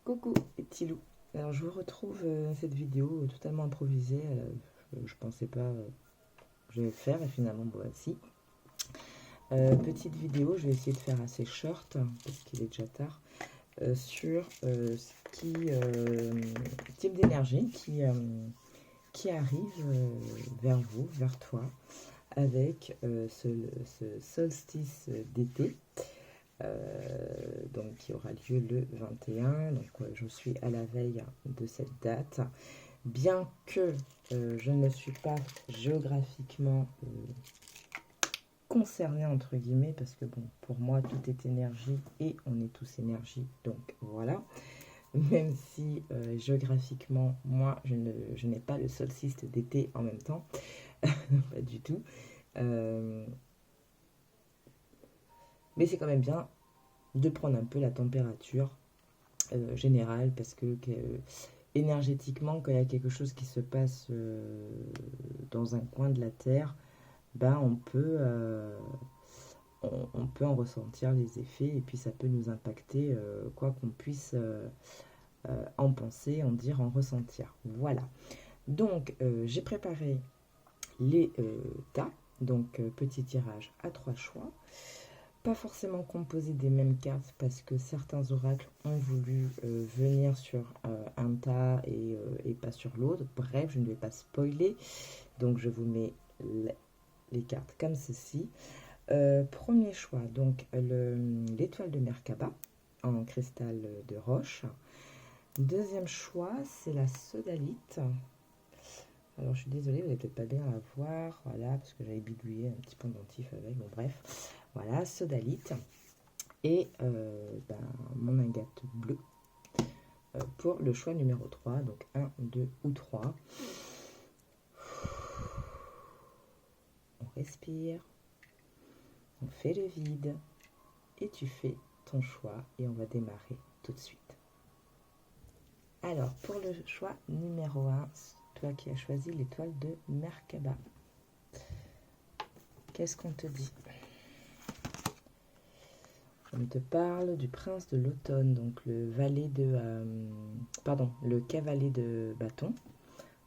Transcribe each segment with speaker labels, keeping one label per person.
Speaker 1: Coucou les petits loups. Alors je vous retrouve cette vidéo totalement improvisée. Je pensais pas que je vais le faire et finalement bon, bah, si. Petite vidéo, je vais essayer de faire assez short parce qu'il est déjà tard. Sur ce qui type d'énergie qui arrive vers vous, vers toi, avec ce solstice d'été. Donc qui aura lieu le 21. Donc je suis à la veille de cette date. Bien que je ne suis pas géographiquement concernée entre guillemets, parce que bon, pour moi tout est énergie et on est tous énergie. Donc voilà. Même si géographiquement, moi je n'ai pas le solstice d'été en même temps. Pas du tout. Mais c'est quand même bien de prendre un peu la température générale parce que énergétiquement, quand il y a quelque chose qui se passe dans un coin de la Terre, ben on peut en ressentir les effets et puis ça peut nous impacter quoi qu'on puisse en penser, en dire, en ressentir. Voilà. Donc j'ai préparé les tas, donc petit tirage à 3 choix. Pas forcément composé des mêmes cartes parce que certains oracles ont voulu venir sur un tas et pas sur l'autre. Bref, je ne vais pas spoiler. Donc je vous mets les cartes comme ceci. Premier choix, donc l'étoile de Merkaba en cristal de roche. Deuxième choix, c'est la sodalite. Alors je suis désolée, vous n'allez peut-être pas bien la voir, voilà, parce que j'avais bidouillé un petit pendentif avec, bon bref. Voilà, sodalite. Et mon agate bleue pour le choix numéro 3, donc 1, 2 ou 3. On respire, on fait le vide, et tu fais ton choix, et on va démarrer tout de suite. Alors, pour le choix numéro 1, toi qui as choisi l'étoile de Merkaba, qu'est-ce qu'on te dit ? On te parle du prince de l'automne, donc le cavalier de bâton.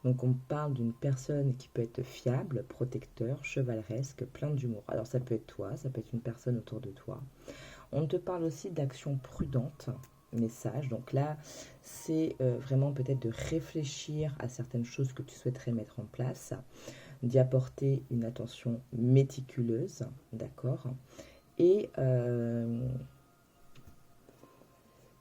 Speaker 1: Donc on parle d'une personne qui peut être fiable, protecteur, chevaleresque, plein d'humour. Alors ça peut être toi, ça peut être une personne autour de toi. On te parle aussi d'action prudente, message. Donc là, c'est vraiment peut-être de réfléchir à certaines choses que tu souhaiterais mettre en place, d'y apporter une attention méticuleuse, d'accord ? Et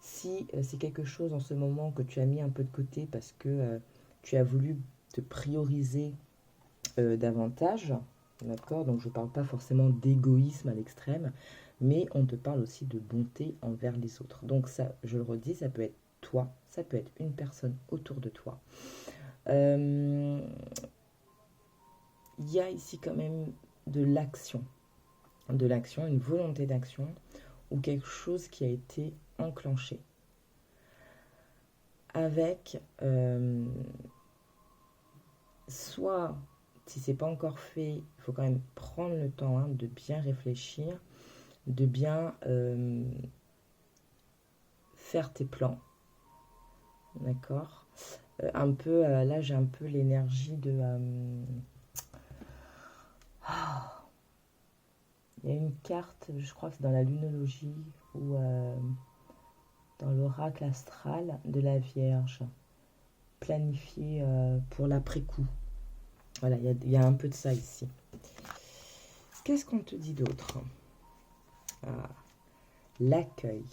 Speaker 1: si c'est quelque chose en ce moment que tu as mis un peu de côté parce que tu as voulu te prioriser davantage, d'accord ? Donc je ne parle pas forcément d'égoïsme à l'extrême, mais on te parle aussi de bonté envers les autres. Donc ça, je le redis, ça peut être toi, ça peut être une personne autour de toi. Il y a ici quand même de l'action, une volonté d'action ou quelque chose qui a été enclenché. Avec soit, si c'est pas encore fait, il faut quand même prendre le temps de bien réfléchir, de bien faire tes plans, d'accord ? Un peu, là j'ai un peu l'énergie de... il y a une carte, je crois que c'est dans la lunologie ou dans l'oracle astral de la Vierge, planifié pour l'après-coup. Voilà, il y a un peu de ça ici. Qu'est-ce qu'on te dit d'autre ? L'accueil.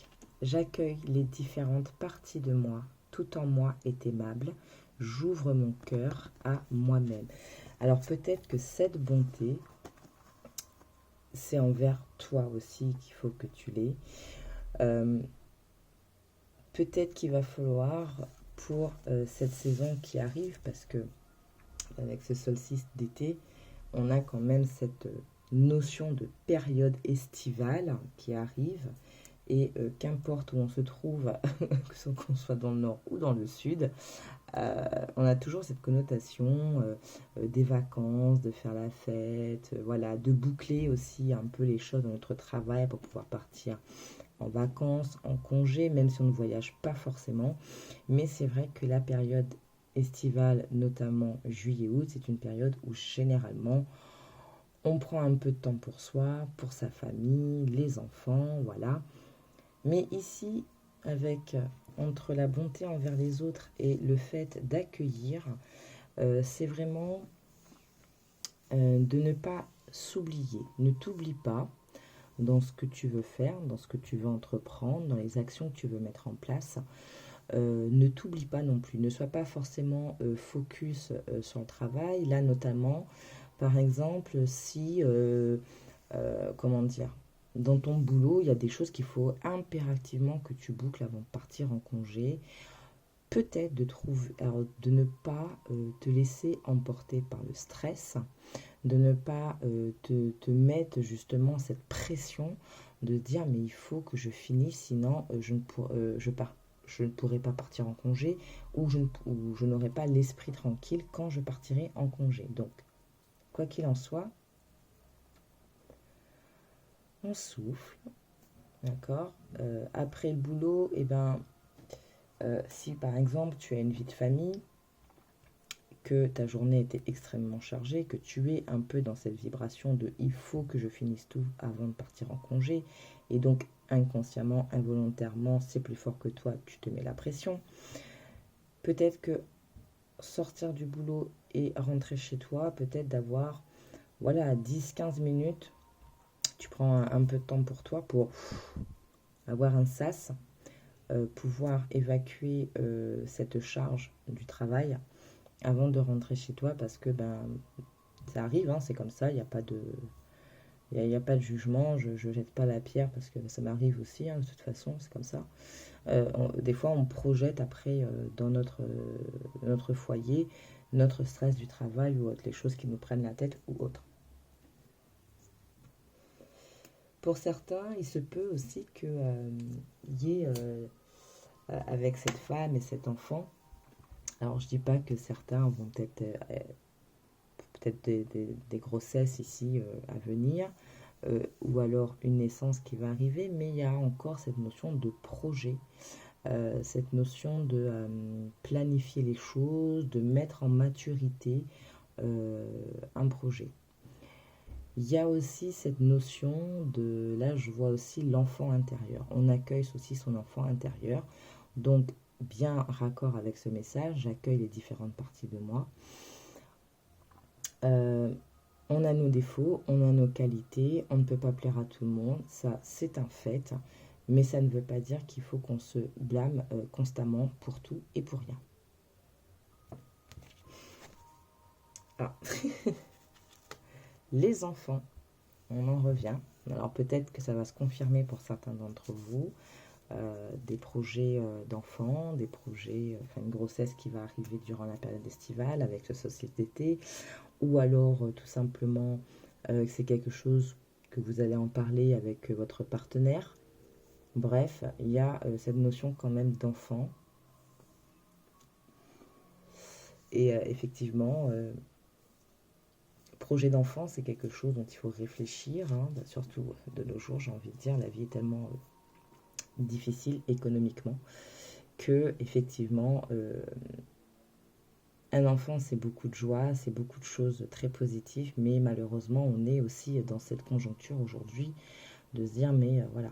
Speaker 1: J'accueille les différentes parties de moi. Tout en moi est aimable. J'ouvre mon cœur à moi-même. Alors peut-être que cette bonté, c'est envers toi aussi qu'il faut que tu l'aies. Peut-être qu'il va falloir pour cette saison qui arrive, parce que avec ce solstice d'été, on a quand même cette notion de période estivale qui arrive. Et qu'importe où on se trouve, qu'on soit dans le nord ou dans le sud, on a toujours cette connotation des vacances, de faire la fête, voilà, de boucler aussi un peu les choses dans notre travail pour pouvoir partir en vacances, en congé, même si on ne voyage pas forcément. Mais c'est vrai que la période estivale, notamment juillet-août, c'est une période où généralement on prend un peu de temps pour soi, pour sa famille, les enfants, voilà. Mais ici, avec entre la bonté envers les autres et le fait d'accueillir, c'est vraiment de ne pas s'oublier. Ne t'oublie pas dans ce que tu veux faire, dans ce que tu veux entreprendre, dans les actions que tu veux mettre en place. Ne t'oublie pas non plus. Ne sois pas forcément focus sur le travail. Là, notamment, par exemple, si, comment dire, dans ton boulot, il y a des choses qu'il faut impérativement que tu boucles avant de partir en congé. Peut-être de trouver, alors, de ne pas te laisser emporter par le stress, de ne pas te mettre justement cette pression de dire mais il faut que je finisse, sinon je ne pourrai pas partir en congé ou je n'aurai pas l'esprit tranquille quand je partirai en congé. Donc, quoi qu'il en soit, on souffle, d'accord. Après le boulot, eh ben, si par exemple tu as une vie de famille, que ta journée était extrêmement chargée, que tu es un peu dans cette vibration de il faut que je finisse tout avant de partir en congé, et donc inconsciemment, involontairement, c'est plus fort que toi, tu te mets la pression. Peut-être que sortir du boulot et rentrer chez toi, peut-être d'avoir, voilà, 10-15 minutes, tu prends un peu de temps pour toi pour avoir un sas, pouvoir évacuer cette charge du travail avant de rentrer chez toi parce que ben ça arrive, hein, c'est comme ça, il n'y a pas de il y a pas de jugement, je jette pas la pierre parce que ça m'arrive aussi, hein, de toute façon, c'est comme ça. Des fois, on projette après dans notre foyer notre stress du travail ou autre, les choses qui nous prennent la tête ou autre. Pour certains, il se peut aussi qu'il y ait avec cette femme et cet enfant. Alors, je dis pas que certains vont peut-être des grossesses ici à venir, ou alors une naissance qui va arriver, mais il y a encore cette notion de projet, cette notion de planifier les choses, de mettre en maturité un projet. Il y a aussi cette notion de, là je vois aussi l'enfant intérieur. On accueille aussi son enfant intérieur. Donc, bien raccord avec ce message, j'accueille les différentes parties de moi. On a nos défauts, on a nos qualités, on ne peut pas plaire à tout le monde, ça c'est un fait, mais ça ne veut pas dire qu'il faut qu'on se blâme constamment pour tout et pour rien. Ah. Les enfants, on en revient. Alors peut-être que ça va se confirmer pour certains d'entre vous. Des projets d'enfants, des projets, enfin une grossesse qui va arriver durant la période estivale avec ce solstice d'été, ou alors tout simplement c'est quelque chose que vous allez en parler avec votre partenaire. Bref, il y a cette notion quand même d'enfant. Et effectivement, projet d'enfant, c'est quelque chose dont il faut réfléchir, hein, surtout de nos jours, j'ai envie de dire, la vie est tellement difficile économiquement que effectivement un enfant c'est beaucoup de joie, c'est beaucoup de choses très positives, mais malheureusement on est aussi dans cette conjoncture aujourd'hui de se dire mais voilà,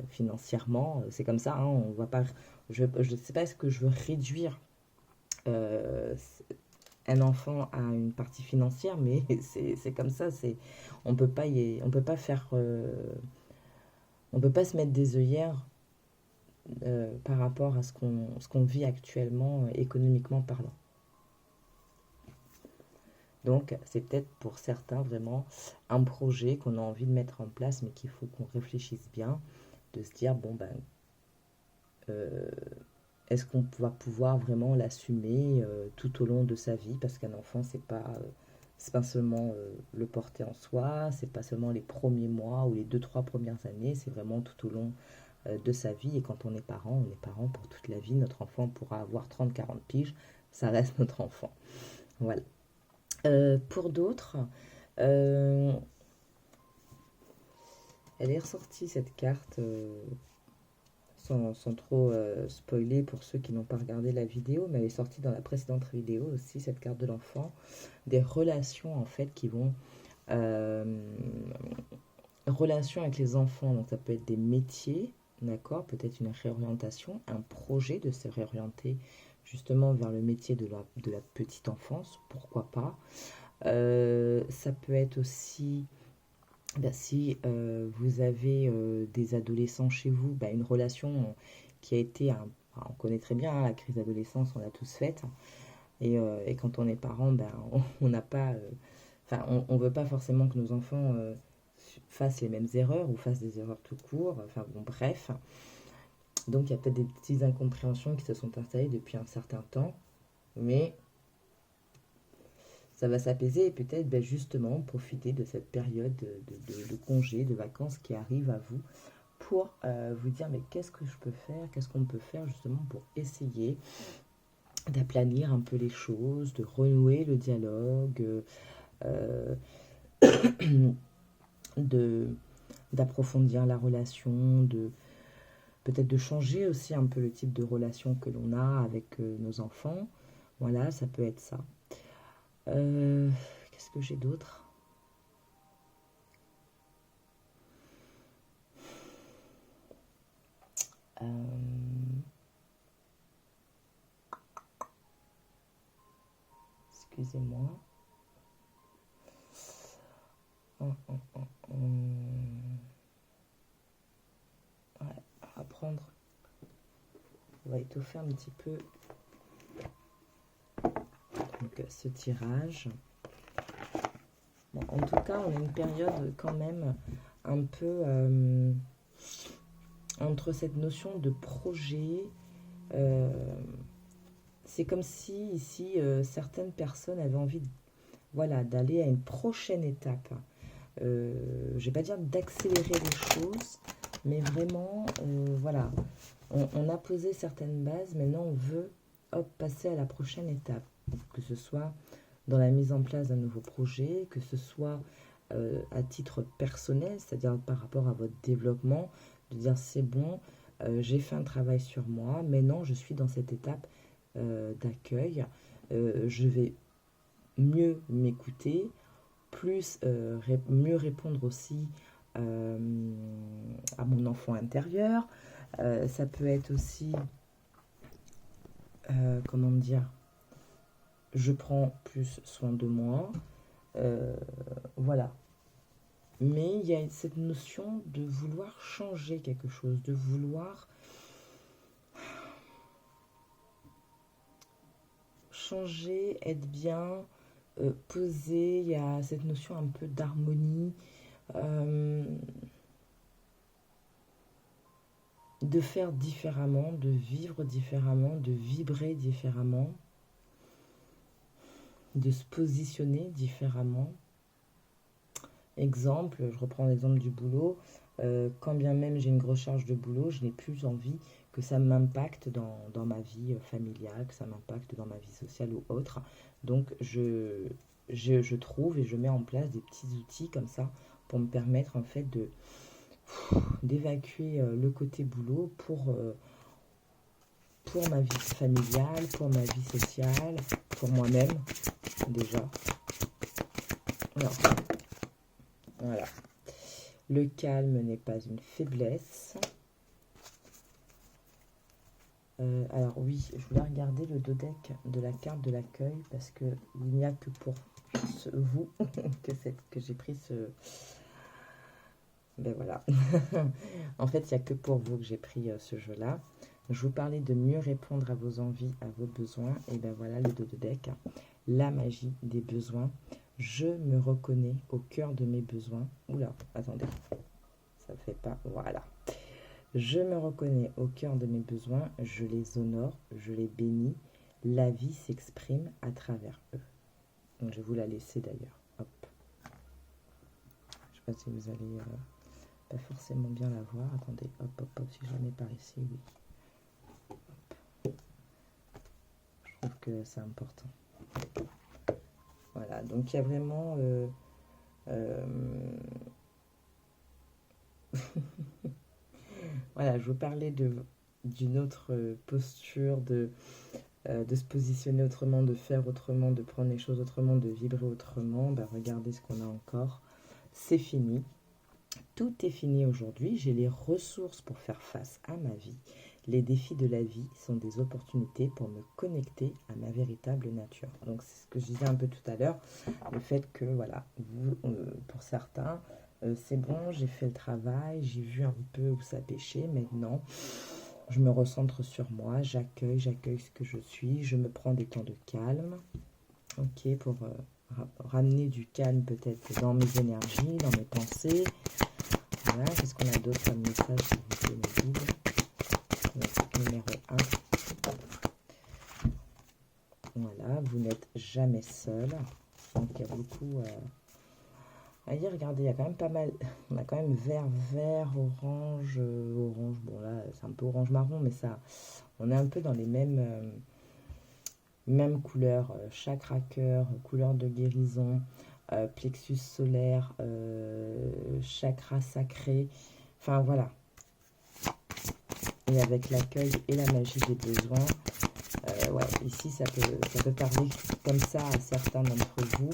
Speaker 1: financièrement c'est comme ça, hein, on va pas, je ne sais pas, est-ce que je veux réduire euh, un enfant à une partie financière, mais c'est comme ça, on peut pas on peut pas faire on peut pas se mettre des œillères par rapport à ce qu'on vit actuellement économiquement parlant. Donc c'est peut-être pour certains vraiment un projet qu'on a envie de mettre en place, mais qu'il faut qu'on réfléchisse bien, de se dire bon ben euh, est-ce qu'on va pouvoir vraiment l'assumer tout au long de sa vie, parce qu'un enfant c'est pas seulement le porter en soi, c'est pas seulement les premiers mois ou les 2-3 premières années, c'est vraiment tout au long de sa vie. Et quand on est parent pour toute la vie. Notre enfant pourra avoir 30-40 piges, ça reste notre enfant. Voilà. Pour d'autres, euh, Elle est ressortie cette carte, sans trop spoiler pour ceux qui n'ont pas regardé la vidéo, mais elle est sortie dans la précédente vidéo aussi, cette carte de l'enfant. Des relations en fait qui vont... relations avec les enfants, donc ça peut être des métiers, d'accord, peut-être une réorientation, un projet de se réorienter justement vers le métier de la petite enfance, pourquoi pas. Ça peut être aussi, bah, si vous avez des adolescents chez vous, bah, une relation qui a été, on connaît très bien hein, la crise d'adolescence, on l'a tous faite, et quand on est parent, bah, on n'a pas, enfin, on ne veut pas forcément que nos enfants fassent les mêmes erreurs ou fassent des erreurs tout court, enfin bon, bref. Donc il y a peut-être des petites incompréhensions qui se sont installées depuis un certain temps, mais ça va s'apaiser et peut-être ben, justement profiter de cette période de congé, de vacances qui arrive à vous pour vous dire mais qu'est-ce que je peux faire, qu'est-ce qu'on peut faire justement pour essayer d'aplanir un peu les choses, de renouer le dialogue, euh, de d'approfondir la relation, de peut-être de changer aussi un peu le type de relation que l'on a avec nos enfants. Voilà, ça peut être ça. Qu'est-ce que j'ai d'autre? Euh, Excusez-moi. Ouais, on va prendre. On va étoffer un petit peu donc, ce tirage. Bon, en tout cas, on a une période quand même un peu entre cette notion de projet. C'est comme si ici certaines personnes avaient envie voilà, d'aller à une prochaine étape. Je ne vais pas dire d'accélérer les choses, mais vraiment, voilà, on a posé certaines bases, maintenant on veut hop, passer à la prochaine étape, que ce soit dans la mise en place d'un nouveau projet, que ce soit à titre personnel, c'est-à-dire par rapport à votre développement, de dire c'est bon, j'ai fait un travail sur moi, maintenant je suis dans cette étape d'accueil, je vais mieux m'écouter, mieux répondre aussi à mon enfant intérieur. Ça peut être aussi, comment dire, je prends plus soin de moi. Voilà. Mais il y a cette notion de vouloir changer quelque chose, de vouloir changer, être bien, posé. Il y a cette notion un peu d'harmonie. De faire différemment, de vivre différemment, de vibrer différemment, de se positionner différemment. Exemple, je reprends l'exemple du boulot, quand bien même j'ai une grosse charge de boulot, je n'ai plus envie que ça m'impacte dans ma vie familiale, que ça m'impacte dans ma vie sociale ou autre. Donc je trouve et je mets en place des petits outils comme ça pour me permettre en fait d'évacuer le côté boulot pour ma vie familiale, pour ma vie sociale, pour moi-même déjà. Non. Voilà. Le calme n'est pas une faiblesse. Alors oui, je voulais regarder le dos deck de la carte de l'accueil parce que il n'y a que pour vous que j'ai pris ce... Ben voilà. En fait, il n'y a que pour vous que j'ai pris ce jeu-là. Je vous parlais de mieux répondre à vos envies, à vos besoins. Et ben voilà le dos de deck. La magie des besoins. Je me reconnais au cœur de mes besoins. Oula, attendez. Ça ne fait pas. Voilà. Je me reconnais au cœur de mes besoins. Je les honore. Je les bénis. La vie s'exprime à travers eux. Donc, je vais vous la laisser d'ailleurs. Hop. Je ne sais pas si vous allez pas forcément bien la voir. Attendez. Hop, hop, hop. Si je la mets par ici, oui. Hop. Je trouve que c'est important. Voilà, donc il y a vraiment voilà, je vous parlais d'une autre posture, de se positionner autrement, de faire autrement, de prendre les choses autrement, de vibrer autrement. Ben, regardez ce qu'on a encore. C'est fini. Tout est fini aujourd'hui. J'ai les ressources pour faire face à ma vie. Les défis de la vie sont des opportunités pour me connecter à ma véritable nature. Donc c'est ce que je disais un peu tout à l'heure, le fait que voilà, vous, pour certains, c'est bon, j'ai fait le travail, j'ai vu un peu où ça pêchait. Maintenant, je me recentre sur moi, j'accueille ce que je suis, je me prends des temps de calme, ok, pour ramener du calme peut-être dans mes énergies, dans mes pensées. Voilà, qu'est-ce qu'on a d'autre comme message s'il vous plaît, mes guides? Numéro 1. Voilà, vous n'êtes jamais seul. Donc il y a beaucoup à dire. Regardez, il y a quand même pas mal. On a quand même vert, orange, orange. Bon là, c'est un peu orange marron, mais ça, on est un peu dans les mêmes couleurs. Chakra cœur, couleur de guérison, plexus solaire, chakra sacré. Enfin voilà. Et avec l'accueil et la magie des besoins. Ouais, ici, ça peut parler comme ça à certains d'entre vous.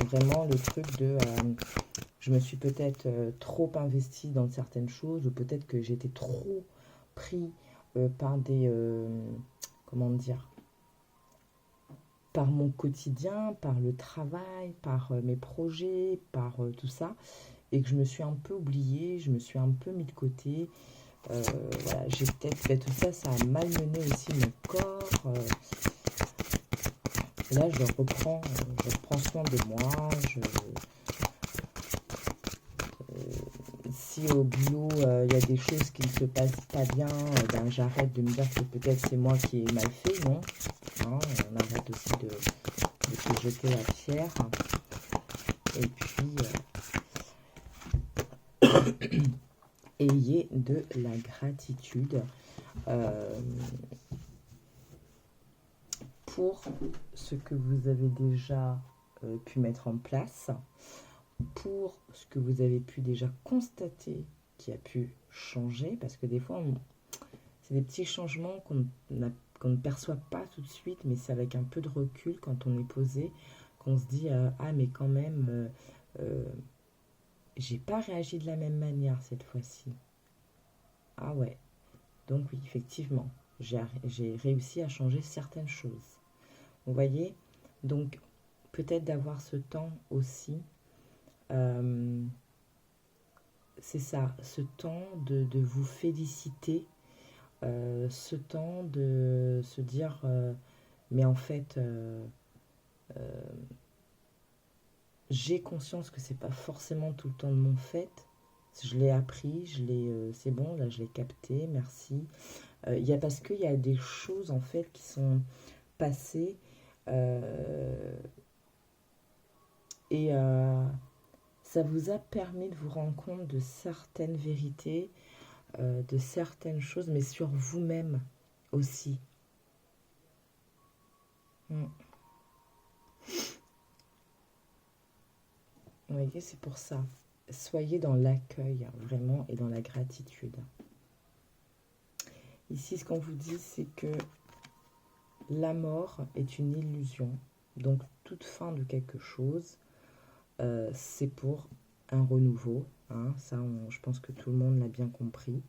Speaker 1: Vraiment, le truc de... je me suis peut-être trop investie dans certaines choses, ou peut-être que j'étais trop pris par des... comment dire? Par mon quotidien, par le travail, par mes projets, par tout ça. Et que je me suis un peu oubliée, je me suis un peu mis de côté. Voilà, j'ai peut-être fait tout ça, ça a malmené aussi mon corps. Là, je reprends soin de moi. Si au boulot, il y a des choses qui ne se passent pas bien, ben, j'arrête de me dire que peut-être c'est moi qui ai mal fait, non, hein, on arrête aussi de se jeter la pierre. Et puis, ayez de la gratitude pour ce que vous avez déjà pu mettre en place, pour ce que vous avez pu déjà constater qui a pu changer, parce que des fois, c'est des petits changements qu'on ne perçoit pas tout de suite, mais c'est avec un peu de recul, quand on est posé, qu'on se dit ah mais quand même, j'ai pas réagi de la même manière cette fois-ci. Ah ouais, donc oui, effectivement, j'ai réussi à changer certaines choses. Vous voyez? Donc, peut-être d'avoir ce temps aussi, c'est ça, ce temps de vous féliciter, ce temps de se dire, mais en fait, j'ai conscience que c'est pas forcément tout le temps de mon fait. Je l'ai appris, c'est bon, là je l'ai capté, merci. Il y a parce qu'il y a des choses en fait qui sont passées et ça vous a permis de vous rendre compte de certaines vérités, de certaines choses, mais sur vous-même aussi. Mm. Vous voyez, c'est pour ça. Soyez dans l'accueil, vraiment, et dans la gratitude. Ici, ce qu'on vous dit, c'est que la mort est une illusion. Donc, toute fin de quelque chose, c'est pour un renouveau. Hein. Ça, je pense que tout le monde l'a bien compris.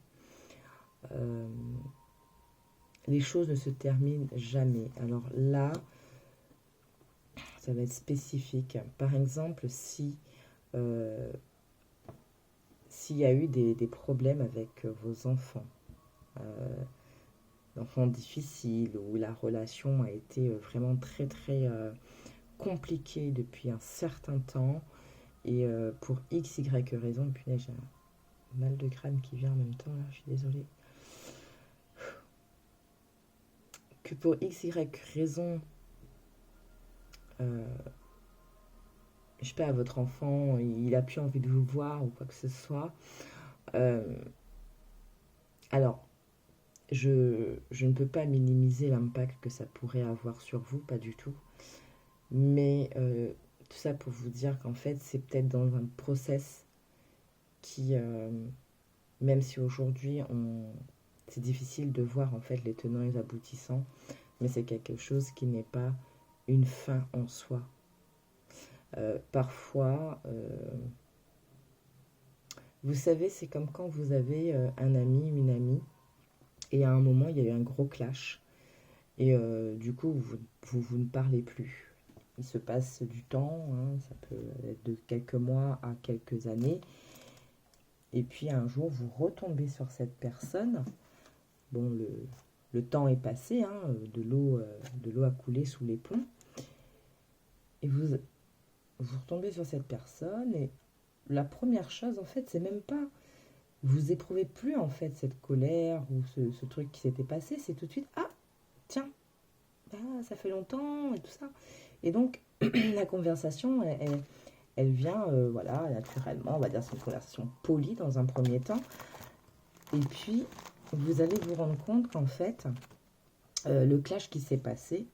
Speaker 1: Les choses ne se terminent jamais. Alors là, ça va être spécifique. Par exemple, s'il y a eu des problèmes avec vos enfants, enfants difficiles, où la relation a été vraiment très très compliquée depuis un certain temps, et pour x, y raison, punaise, j'ai un mal de crâne qui vient en même temps, là, je suis désolée. Que pour x, y raison, je sais pas, votre enfant, il a plus envie de vous voir ou quoi que ce soit. Alors, je ne peux pas minimiser l'impact que ça pourrait avoir sur vous, pas du tout. Mais tout ça pour vous dire qu'en fait, c'est peut-être dans un process qui même si aujourd'hui, c'est difficile de voir en fait les tenants et les aboutissants, mais c'est quelque chose qui n'est pas une fin en soi. Parfois, vous savez, c'est comme quand vous avez un ami, une amie, et à un moment, il y a eu un gros clash, et du coup, vous ne parlez plus. Il se passe du temps, hein, ça peut être de quelques mois à quelques années, et puis un jour, vous retombez sur cette personne. Bon, le temps est passé, hein, de l'eau a coulé sous les ponts, et vous retombez sur cette personne, et la première chose, en fait, c'est même pas, vous éprouvez plus, en fait, cette colère ou ce truc qui s'était passé, c'est tout de suite, ah, tiens, ah, ça fait longtemps, et tout ça. Et donc, la conversation, elle vient, voilà, naturellement, on va dire, c'est une conversation polie dans un premier temps, et puis, vous allez vous rendre compte qu'en fait, le clash qui s'est passé,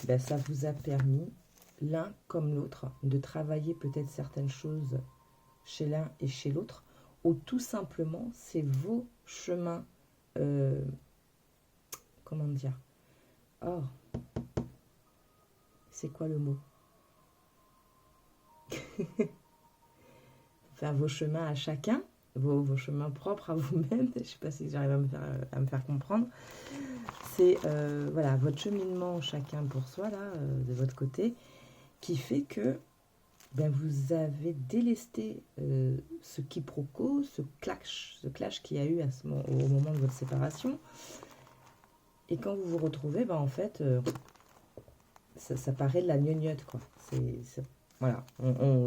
Speaker 1: ben, ça vous a permis, l'un comme l'autre, de travailler peut-être certaines choses chez l'un et chez l'autre, ou tout simplement, c'est vos chemins, comment dire, oh, c'est quoi le mot? Faire vos chemins à chacun, vos chemins propres à vous-même, je ne sais pas si j'arrive à me faire comprendre. C'est voilà, votre cheminement chacun pour soi, là, de votre côté, qui fait que ben, vous avez délesté ce quiproquo, ce clash qu'il y a eu au moment de votre séparation. Et quand vous vous retrouvez, ben, en fait, ça paraît de la gnognotte, quoi. Voilà,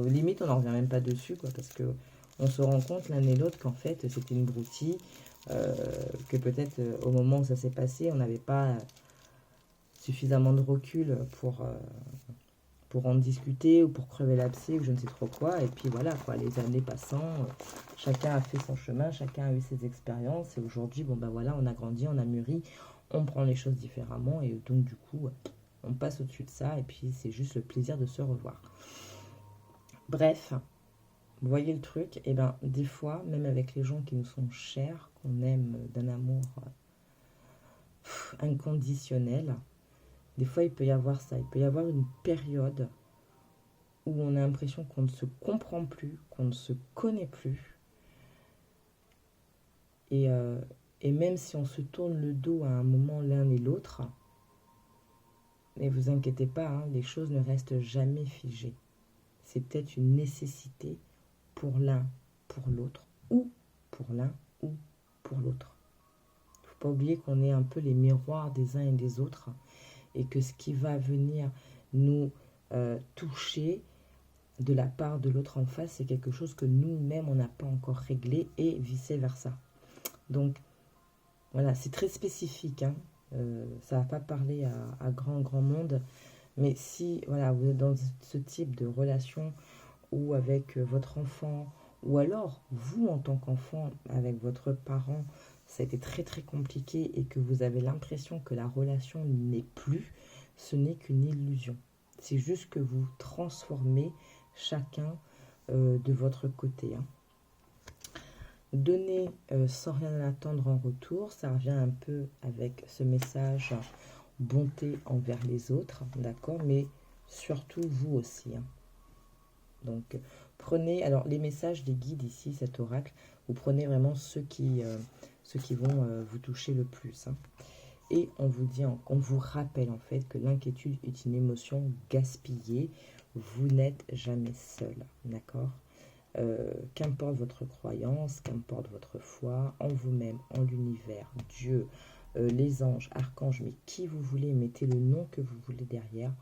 Speaker 1: limite, on n'en revient même pas dessus, quoi, parce que on se rend compte l'un et l'autre qu'en fait, c'était une broutille, que peut-être au moment où ça s'est passé, on n'avait pas suffisamment de recul pour en discuter ou pour crever l'abcès ou je ne sais trop quoi. Et puis voilà, quoi, les années passant, chacun a fait son chemin, chacun a eu ses expériences. Et aujourd'hui, bon ben voilà, on a grandi, on a mûri, on prend les choses différemment. Et donc du coup, on passe au-dessus de ça. Et puis c'est juste le plaisir de se revoir. Bref, vous voyez le truc. Et ben des fois, même avec les gens qui nous sont chers, qu'on aime d'un amour inconditionnel, des fois il peut y avoir ça. Il peut y avoir une période où on a l'impression qu'on ne se comprend plus, qu'on ne se connaît plus. Et même si on se tourne le dos à un moment l'un et l'autre, ne vous inquiétez pas, hein, les choses ne restent jamais figées. C'est peut-être une nécessité pour l'un, pour l'autre, ou pour l'un, ou pour l'autre. Il ne faut pas oublier qu'on est un peu les miroirs des uns et des autres, et que ce qui va venir nous toucher de la part de l'autre en face, c'est quelque chose que nous-mêmes, on n'a pas encore réglé, et vice-versa. Donc, voilà, c'est très spécifique, hein. Ça ne va pas parler à grand monde, mais si voilà, vous êtes dans ce type de relation ou avec votre enfant, ou alors vous en tant qu'enfant avec votre parent, ça a été très très compliqué et que vous avez l'impression que la relation n'est plus, ce n'est qu'une illusion. C'est juste que vous transformez chacun de votre côté, hein. Donner sans rien attendre en retour, ça revient un peu avec ce message bonté envers les autres, d'accord, mais surtout vous aussi, hein. Donc prenez, alors les messages des guides ici, cet oracle, vous prenez vraiment ceux qui vont vous toucher le plus, hein. Et on vous rappelle en fait que l'inquiétude est une émotion gaspillée, vous n'êtes jamais seul, d'accord. Qu'importe votre croyance, qu'importe votre foi en vous-même, en l'univers, Dieu, les anges, archanges, mais qui vous voulez, mettez le nom que vous voulez derrière,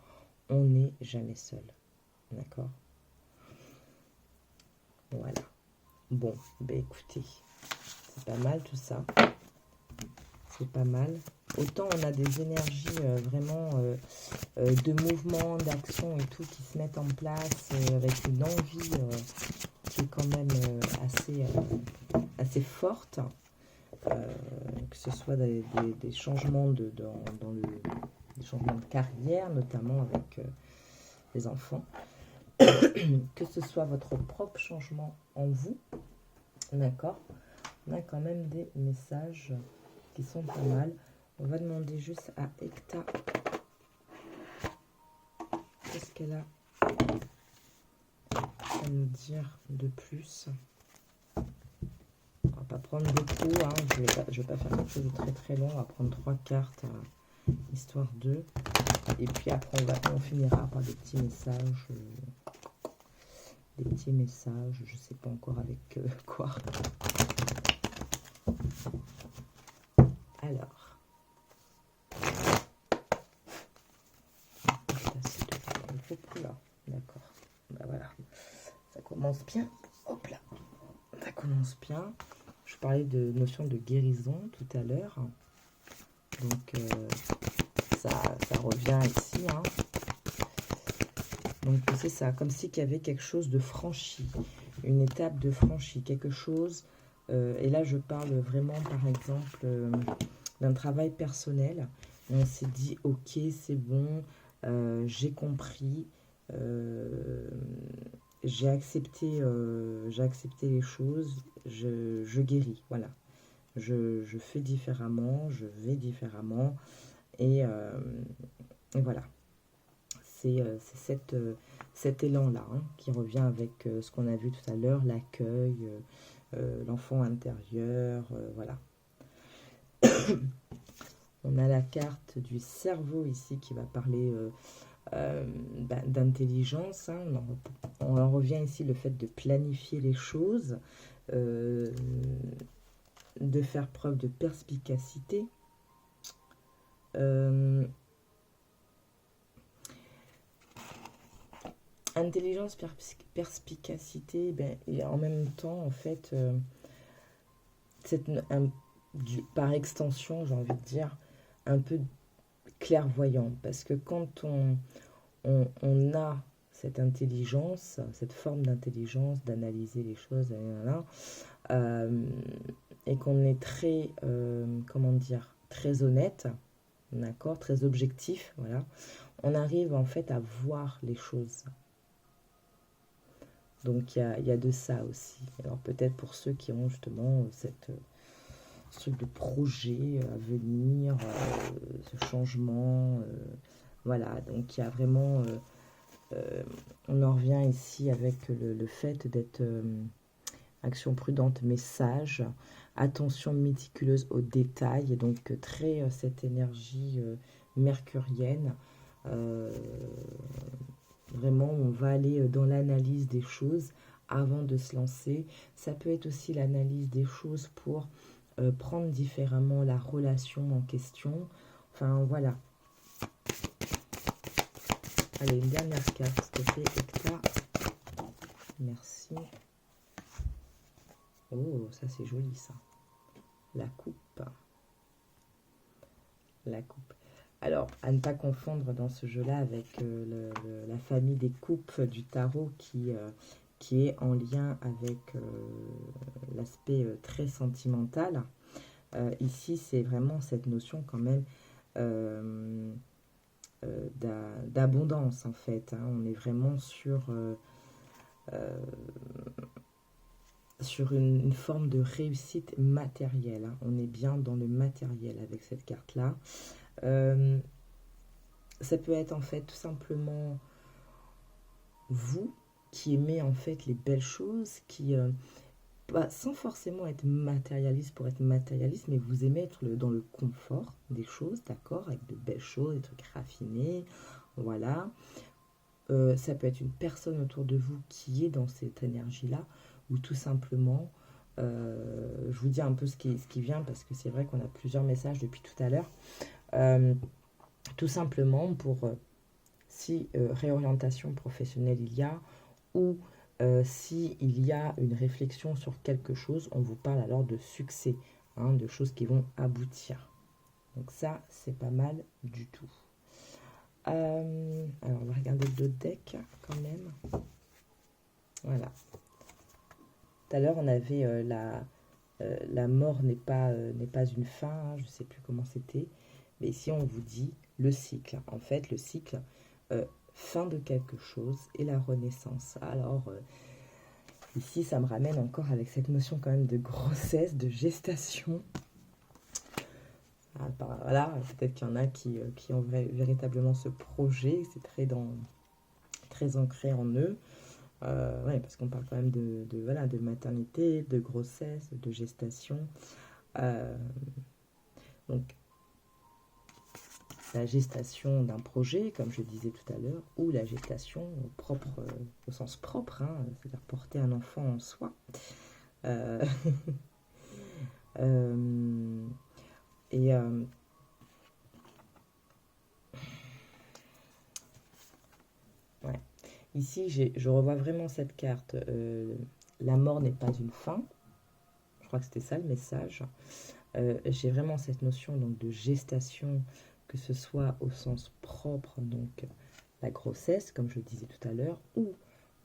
Speaker 1: on n'est jamais seul, d'accord. Voilà. Bon, ben écoutez, c'est pas mal tout ça, c'est pas mal. Autant on a des énergies vraiment de mouvement, d'action et tout qui se mettent en place avec une envie qui est quand même assez forte, que ce soit des changements des changements de carrière, notamment avec les enfants, que ce soit votre propre changement en vous, d'accord, On a quand même des messages qui sont pas mal. On va demander juste à Ekta qu'est-ce qu'elle a à nous dire de plus. On va pas prendre beaucoup, hein. Je vais pas faire quelque chose de très très long. On va prendre 3 cartes, histoire de. Et puis après, on finira par des petits messages. Des petits messages, je sais pas encore avec quoi. Alors. Là, d'accord. Bah voilà. Ça commence bien. Hop là. Ça commence bien. Je parlais de notion de guérison tout à l'heure. Donc, ça revient ici. Hein. Donc, c'est ça. Comme si qu'il y avait quelque chose de franchi. Une étape de franchi. Quelque chose. Et là, je parle vraiment, par exemple, d'un travail personnel. On s'est dit, ok, c'est bon. J'ai compris. J'ai accepté les choses. Je guéris. Voilà. Je fais différemment, je vais différemment, et voilà. C'est cet élan-là hein, qui revient avec ce qu'on a vu tout à l'heure, l'accueil, l'enfant intérieur, voilà. On a la carte du cerveau ici qui va parler d'intelligence. Hein. On en revient ici le fait de planifier les choses, de faire preuve de perspicacité. Intelligence, perspicacité, ben, et en même temps, en fait, par extension, j'ai envie de dire, un peu clairvoyant. Parce que quand on a cette intelligence, cette forme d'intelligence, d'analyser les choses, et qu'on est très, comment dire, très honnête, d'accord, très objectif, voilà, on arrive en fait à voir les choses. Donc il y a de ça aussi. Alors peut-être pour ceux qui ont justement ce truc de projet à venir, ce changement, voilà, donc il y a vraiment, on en revient ici avec le fait d'être action prudente, mais sage, attention méticuleuse aux détails, et donc très cette énergie mercurienne. Vraiment, on va aller dans l'analyse des choses avant de se lancer. Ça peut être aussi l'analyse des choses pour prendre différemment la relation en question. Enfin, voilà. Allez, une dernière carte, s'il te plaît, Ekta. Merci. Oh, ça c'est joli, ça. La coupe. La coupe. Alors, à ne pas confondre dans ce jeu-là avec la famille des coupes du tarot qui est en lien avec l'aspect très sentimental. Ici, c'est vraiment cette notion quand même d'abondance, en fait. Hein. On est vraiment sur une forme de réussite matérielle. Hein. On est bien dans le matériel avec cette carte-là. Ça peut être en fait tout simplement vous qui aimez en fait les belles choses, qui sans forcément être matérialiste pour être matérialiste, mais vous aimez être dans le confort des choses, d'accord, avec de belles choses, des trucs raffinés, voilà. Ça peut être une personne autour de vous qui est dans cette énergie-là, ou tout simplement, je vous dis un peu ce qui vient, parce que c'est vrai qu'on a plusieurs messages depuis tout à l'heure. Tout simplement pour si réorientation professionnelle il y a, ou si il y a une réflexion sur quelque chose, on vous parle alors de succès, hein, de choses qui vont aboutir. Donc ça, c'est pas mal du tout. Alors, on va regarder d'autres decks quand même. Voilà. Tout à l'heure, on avait la mort n'est pas une fin, hein, je ne sais plus comment c'était. Mais ici, on vous dit le cycle. En fait, le cycle, fin de quelque chose et la renaissance. Alors, Ici, ça me ramène encore avec cette notion quand même de grossesse, de gestation. Voilà, peut-être qu'il y en a qui ont véritablement ce projet, c'est très ancré en eux. Ouais, parce qu'on parle quand même voilà, de maternité, de grossesse, de gestation. Donc, la gestation d'un projet, comme je disais tout à l'heure, ou la gestation au sens propre, hein, c'est-à-dire porter un enfant en soi. Euh, et ouais. Ici, je revois vraiment cette carte. La mort n'est pas une fin. Je crois que c'était ça le message. J'ai vraiment cette notion donc, de gestation, que ce soit au sens propre, donc la grossesse, comme je le disais tout à l'heure, ou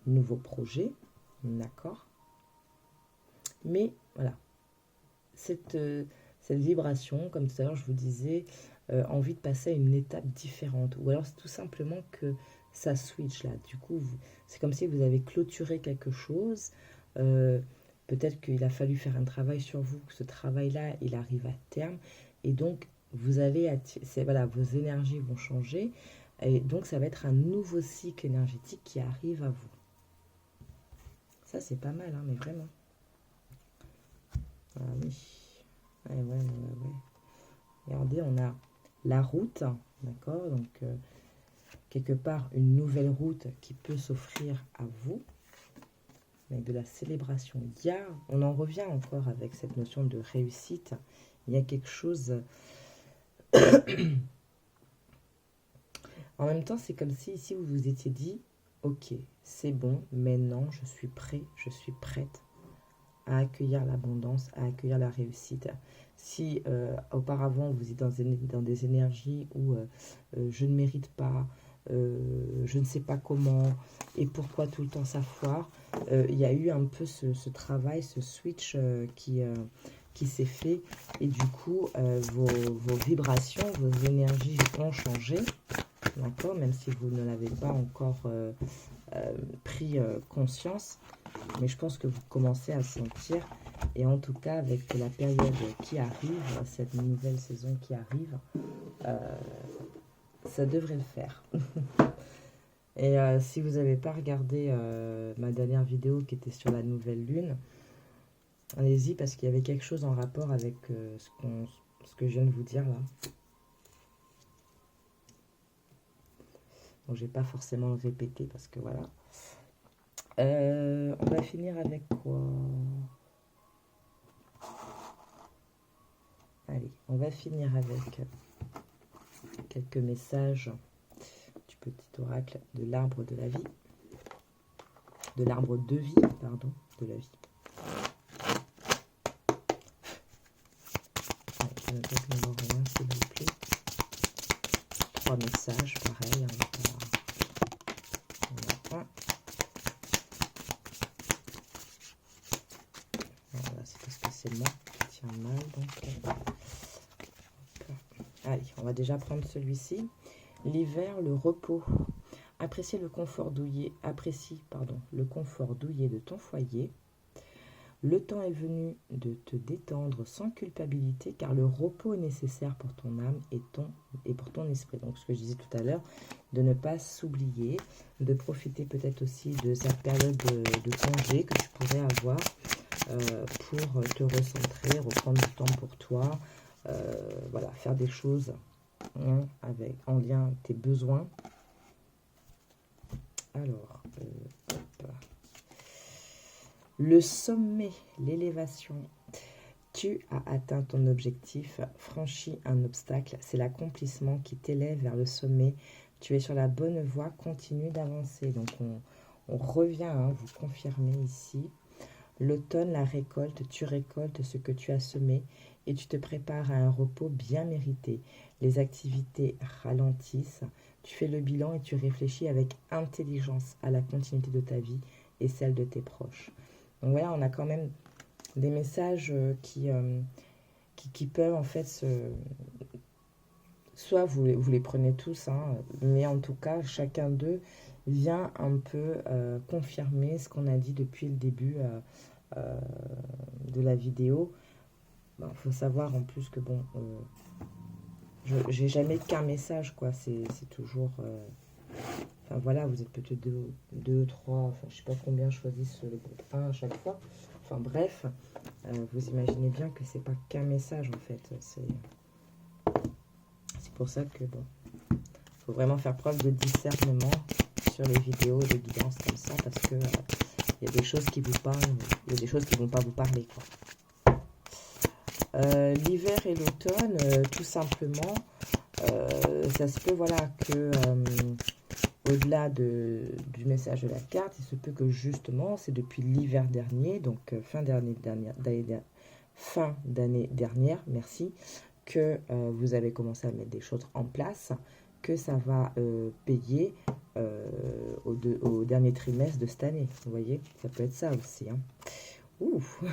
Speaker 1: nouveau projet, d'accord. Mais voilà, cette vibration, comme tout à l'heure je vous disais, envie de passer à une étape différente, ou alors c'est tout simplement que ça switch là, du coup c'est comme si vous avez clôturé quelque chose, peut-être qu'il a fallu faire un travail sur vous, que ce travail-là, il arrive à terme, et donc vous allez, voilà, vos énergies vont changer, et donc ça va être un nouveau cycle énergétique qui arrive à vous. Ça c'est pas mal, hein, mais vraiment. Ah oui, ouais. Regardez, on a la route, d'accord, donc quelque part une nouvelle route qui peut s'offrir à vous, avec de la célébration. On en revient encore avec cette notion de réussite. Il y a quelque chose. En même temps, c'est comme si ici vous vous étiez dit, ok, c'est bon, maintenant je suis prêt, je suis prête à accueillir l'abondance, à accueillir la réussite. Si auparavant vous êtes dans des énergies où je ne mérite pas, je ne sais pas comment et pourquoi tout le temps ça foire, il y a eu un peu ce travail, ce switch qui s'est fait, et du coup vos vibrations, vos énergies ont changé, d'accord, même si vous ne l'avez pas encore pris conscience, mais je pense que vous commencez à sentir, et en tout cas avec la période qui arrive, cette nouvelle saison qui arrive, ça devrait le faire. Et si vous n'avez pas regardé ma dernière vidéo qui était sur la nouvelle lune, allez-y, parce qu'il y avait quelque chose en rapport avec ce que je viens de vous dire là. Donc je ne vais pas forcément le répéter parce que voilà. On va finir avec quoi? Allez, on va finir avec quelques messages du petit oracle de l'arbre de la vie. De l'arbre de vie, pardon, de la vie. Je ne peux n'avoir rien, s'il vous plaît. 3 messages, pareil. Voilà. Voilà, c'est parce que c'est moi qui tiens mal. Donc, allez, on va déjà prendre celui-ci. L'hiver, le repos. Apprécie le confort douillet de ton foyer. Le temps est venu de te détendre sans culpabilité, car le repos est nécessaire pour ton âme et pour ton esprit. Donc, ce que je disais tout à l'heure, de ne pas s'oublier, de profiter peut-être aussi de cette période de congé que tu pourrais avoir pour te recentrer, reprendre du temps pour toi, voilà, faire des choses en lien avec tes besoins. Alors, le sommet, l'élévation. Tu as atteint ton objectif, franchi un obstacle, c'est l'accomplissement qui t'élève vers le sommet. Tu es sur la bonne voie, continue d'avancer. Donc on revient, vous confirmez ici. L'automne, la récolte, tu récoltes ce que tu as semé et tu te prépares à un repos bien mérité. Les activités ralentissent, tu fais le bilan et tu réfléchis avec intelligence à la continuité de ta vie et celle de tes proches. Donc voilà, on a quand même des messages qui peuvent en fait soit vous les prenez tous, mais en tout cas chacun d'eux vient un peu confirmer ce qu'on a dit depuis le début de la vidéo. Bon, faut savoir en plus que bon, j'ai jamais qu'un message, quoi. C'est toujours... enfin voilà, vous êtes peut-être deux, trois, enfin je sais pas combien choisissent le groupe 1 à chaque fois. Enfin bref, vous imaginez bien que c'est pas qu'un message en fait. C'est pour ça que bon, faut vraiment faire preuve de discernement sur les vidéos de guidance comme ça, parce que il y a des choses qui vous parlent, il y a des choses qui vont pas vous parler, quoi. L'hiver et l'automne, tout simplement, ça se peut, voilà, que au-delà du message de la carte, il se peut que justement, c'est depuis l'hiver dernier, donc fin d'année dernière, merci, que vous avez commencé à mettre des choses en place, que ça va payer au dernier trimestre de cette année. Vous voyez, ça peut être ça aussi. Hein. Ouf.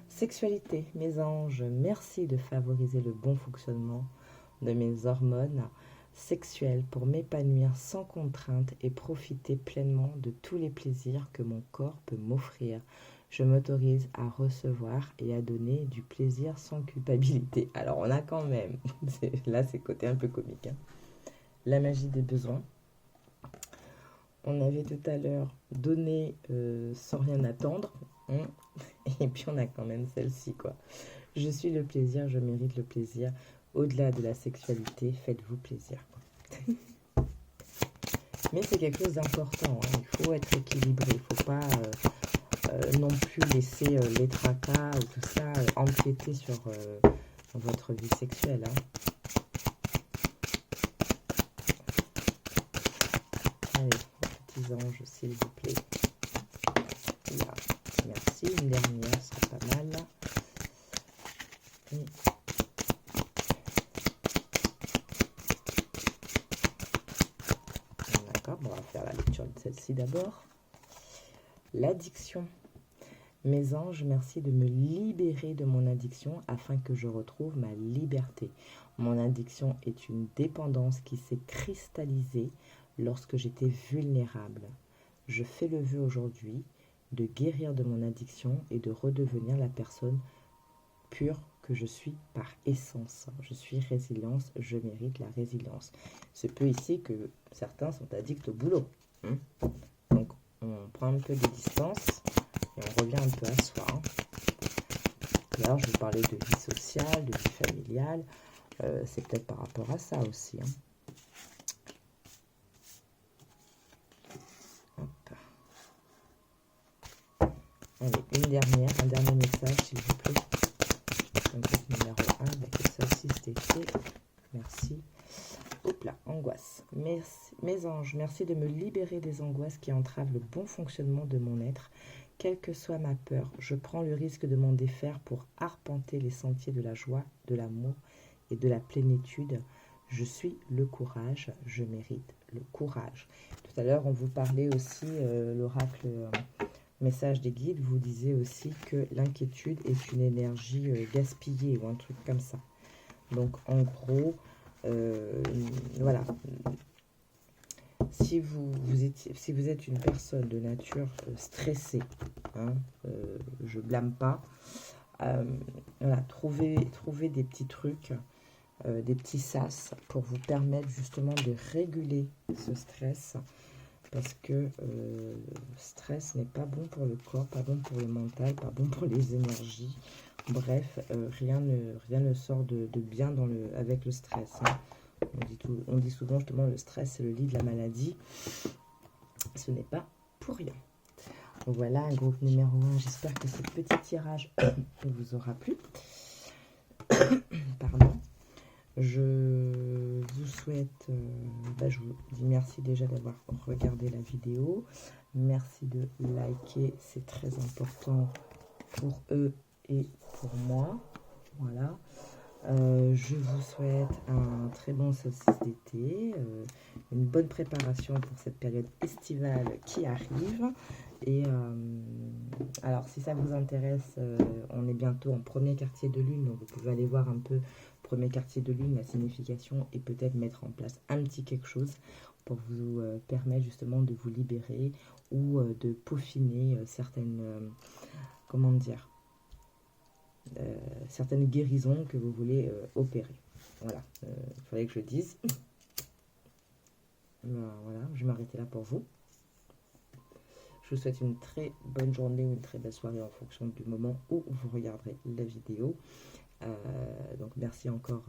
Speaker 1: Sexualité, mes anges, merci de favoriser le bon fonctionnement de mes hormones sexuelles pour m'épanouir sans contrainte et profiter pleinement de tous les plaisirs que mon corps peut m'offrir. Je m'autorise à recevoir et à donner du plaisir sans culpabilité. Alors on a quand même, là c'est côté un peu comique, hein. La magie des besoins. On avait tout à l'heure donné sans rien attendre. Hein. Et puis on a quand même celle-ci, quoi. Je suis le plaisir, je mérite le plaisir. Au-delà de la sexualité, faites-vous plaisir, quoi. Mais c'est quelque chose d'important. Hein. Il faut être équilibré. Il ne faut pas non plus laisser les tracas ou tout ça empiéter sur votre vie sexuelle. Hein. Allez, petits anges, s'il vous plaît. Là. Merci. Une dernière, ce sera pas mal. Et... d'accord, bon, on va faire la lecture de celle-ci d'abord. L'addiction. Mes anges, merci de me libérer de mon addiction afin que je retrouve ma liberté. Mon addiction est une dépendance qui s'est cristallisée lorsque j'étais vulnérable. Je fais le vœu aujourd'hui de guérir de mon addiction et de redevenir la personne pure que je suis par essence. Je suis résilience, je mérite la résilience. Il se peut ici que certains sont addicts au boulot. Hein. Donc, on prend un peu de distance et on revient un peu à soi. Hein. Alors, je vais parler de vie sociale, de vie familiale. C'est peut-être par rapport à ça aussi. Hein. Allez, un dernier message, s'il vous plaît. Donc, numéro 1, avec celle-ci, c'était fait. Merci. Hop là, angoisse. Mes anges, merci de me libérer des angoisses qui entravent le bon fonctionnement de mon être. Quelle que soit ma peur, je prends le risque de m'en défaire pour arpenter les sentiers de la joie, de l'amour et de la plénitude. Je suis le courage, je mérite le courage. Tout à l'heure, on vous parlait aussi, l'oracle message des guides, vous disait aussi que l'inquiétude est une énergie gaspillée ou un truc comme ça. Donc, en gros, voilà. Si vous êtes une personne de nature stressée, hein, je blâme pas, voilà, trouvez des petits trucs, des petits sas pour vous permettre justement de réguler ce stress, parce que le stress n'est pas bon pour le corps, pas bon pour le mental, pas bon pour les énergies. Bref, rien ne sort de bien avec le stress. Hein. On dit souvent justement le stress c'est le lit de la maladie. Ce n'est pas pour rien. Donc voilà, un groupe numéro 1. J'espère que ce petit tirage vous aura plu. Pardon. Je vous souhaite, je vous dis merci déjà d'avoir regardé la vidéo. Merci de liker, c'est très important pour eux et pour moi. Voilà. Je vous souhaite un très bon solstice d'été, une bonne préparation pour cette période estivale qui arrive. Et alors, si ça vous intéresse, on est bientôt en premier quartier de lune, donc vous pouvez aller voir un peu premier quartier de lune, la signification est peut-être mettre en place un petit quelque chose pour vous permettre justement de vous libérer ou de peaufiner certaines, comment dire, certaines guérisons que vous voulez opérer. Voilà, il fallait que je le dise. Voilà, je vais m'arrêter là pour vous. Je vous souhaite une très bonne journée ou une très belle soirée en fonction du moment où vous regarderez la vidéo. Donc merci encore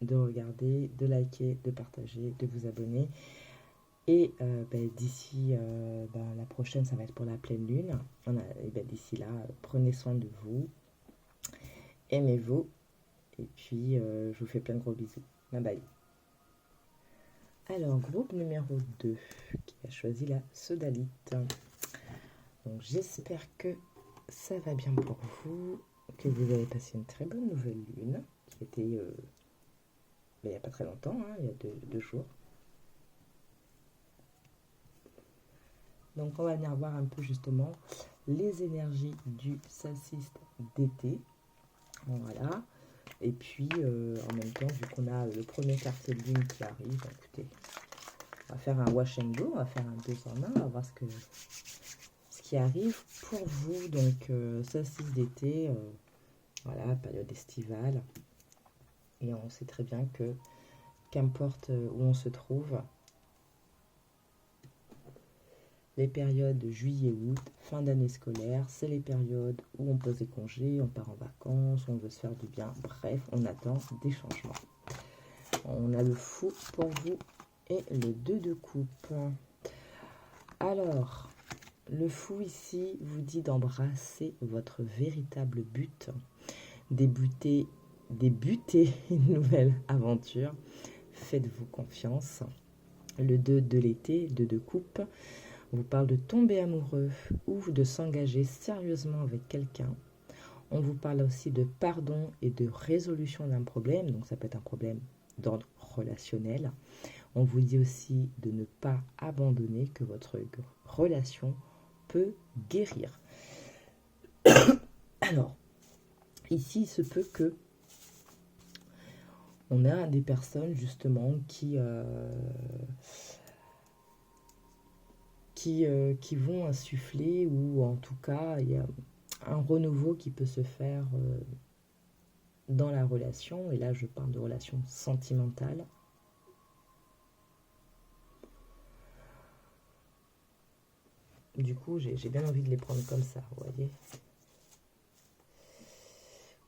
Speaker 1: de regarder, de liker, de partager, de vous abonner. Et d'ici la prochaine, ça va être pour la pleine lune. D'ici là, prenez soin de vous, aimez-vous. Et puis, je vous fais plein de gros bisous. Bye bye. Alors, groupe numéro 2 qui a choisi la sodalite. Donc, j'espère que ça va bien pour vous, que vous avez passé une très bonne nouvelle lune, qui était il n'y a pas très longtemps, hein, il y a deux jours. Donc, on va venir voir un peu justement les énergies du solstice d'été. Voilà. Et puis, en même temps, vu qu'on a le premier quartier de lune qui arrive, écoutez, on va faire un wash and go, on va faire un 2 en 1, on va voir ce qui arrive pour vous. Donc, solstice d'été, voilà, période estivale. Et on sait très bien que, qu'importe où on se trouve, les périodes de juillet-août, fin d'année scolaire, c'est les périodes où on pose des congés, on part en vacances, on veut se faire du bien. Bref, on attend des changements. On a le fou pour vous et le 2 de coupe. Alors, le fou ici vous dit d'embrasser votre véritable but, débuter une nouvelle aventure. Faites-vous confiance. Le 2 de l'été, 2 de coupe, on vous parle de tomber amoureux ou de s'engager sérieusement avec quelqu'un. On vous parle aussi de pardon et de résolution d'un problème. Donc ça peut être un problème d'ordre relationnel. On vous dit aussi de ne pas abandonner, que votre relation peut guérir. Alors, ici, il se peut que on a des personnes justement qui vont insuffler, ou en tout cas, il y a un renouveau qui peut se faire dans la relation. Et là, je parle de relation sentimentale. Du coup, j'ai bien envie de les prendre comme ça, vous voyez.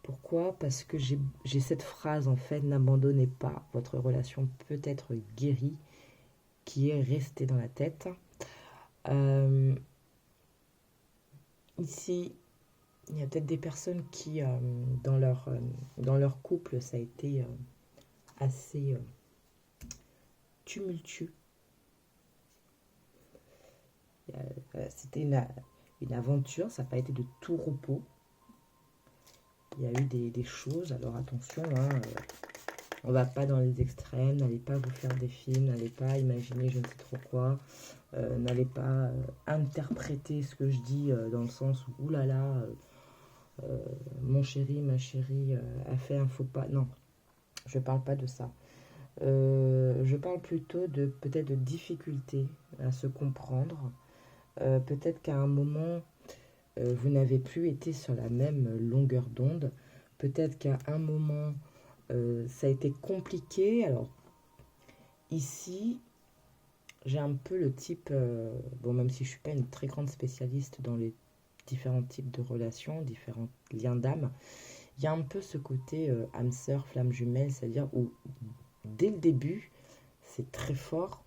Speaker 1: Pourquoi? Parce que j'ai cette phrase, en fait, n'abandonnez pas, votre relation peut être guérie, qui est restée dans la tête. Ici, il y a peut-être des personnes qui, dans leur couple, ça a été assez tumultueux. C'était une aventure, ça n'a pas été de tout repos. Il y a eu des choses, alors attention, hein, on ne va pas dans les extrêmes, n'allez pas vous faire des films, n'allez pas imaginer je ne sais trop quoi, n'allez pas interpréter ce que je dis dans le sens où oulala, mon chéri, ma chérie a fait un faux pas. Non, je ne parle pas de ça. Je parle plutôt de peut-être de difficulté à se comprendre. Peut-être qu'à un moment, vous n'avez plus été sur la même longueur d'onde. Peut-être qu'à un moment, ça a été compliqué. Alors, ici, j'ai un peu le type... bon, même si je ne suis pas une très grande spécialiste dans les différents types de relations, différents liens d'âme, il y a un peu ce côté âme sœur, flamme jumelle, c'est-à-dire où, dès le début, c'est très fort.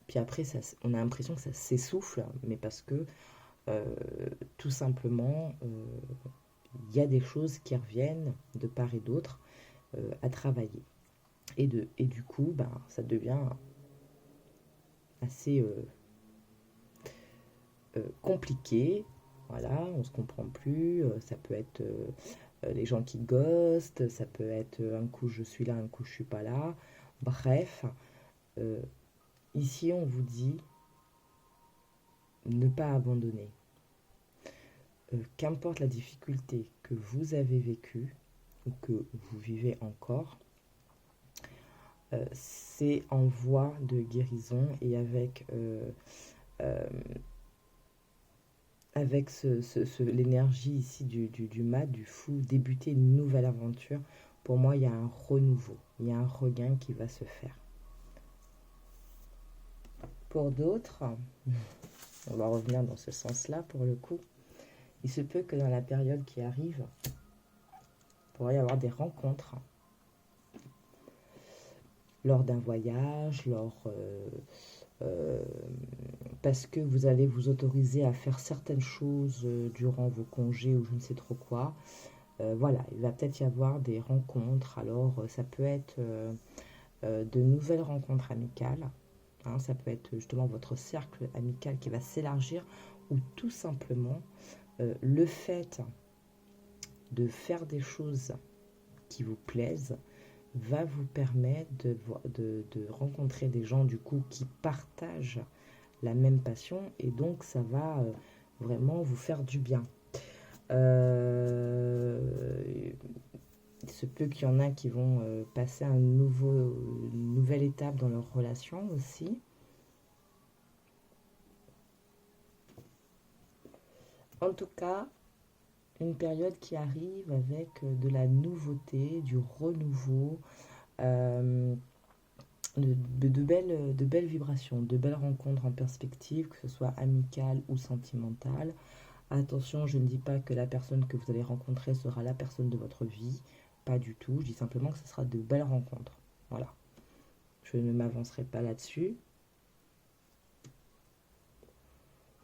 Speaker 1: Puis après, on a l'impression que ça s'essouffle, mais parce que tout simplement, il y a des choses qui reviennent de part et d'autre à travailler. Et du coup, ça devient assez compliqué. Voilà, on ne se comprend plus. Ça peut être les gens qui ghostent, ça peut être un coup je suis là, un coup je suis pas là. Bref, ici on vous dit ne pas abandonner. Qu'importe la difficulté que vous avez vécue, ou que vous vivez encore, c'est en voie de guérison et euh, avec l'énergie ici du mat, du fou, débuter une nouvelle aventure. Pour moi, il y a un renouveau, il y a un regain qui va se faire. Pour d'autres, on va revenir dans ce sens-là pour le coup, il se peut que dans la période qui arrive, il pourrait y avoir des rencontres lors d'un voyage, parce que vous allez vous autoriser à faire certaines choses durant vos congés ou je ne sais trop quoi. Voilà, il va peut-être y avoir des rencontres. Alors, ça peut être de nouvelles rencontres amicales. Hein, ça peut être justement votre cercle amical qui va s'élargir ou tout simplement le fait de faire des choses qui vous plaisent va vous permettre de rencontrer des gens du coup qui partagent la même passion et donc ça va vraiment vous faire du bien. Il se peut qu'il y en a qui vont passer une nouvelle étape dans leur relation aussi. En tout cas, une période qui arrive avec de la nouveauté, du renouveau, euh, de belles vibrations, de belles rencontres en perspective, que ce soit amicale ou sentimentale. Attention, je ne dis pas que la personne que vous allez rencontrer sera la personne de votre vie, pas du tout, je dis simplement que ce sera de belles rencontres. Voilà, je ne m'avancerai pas là-dessus,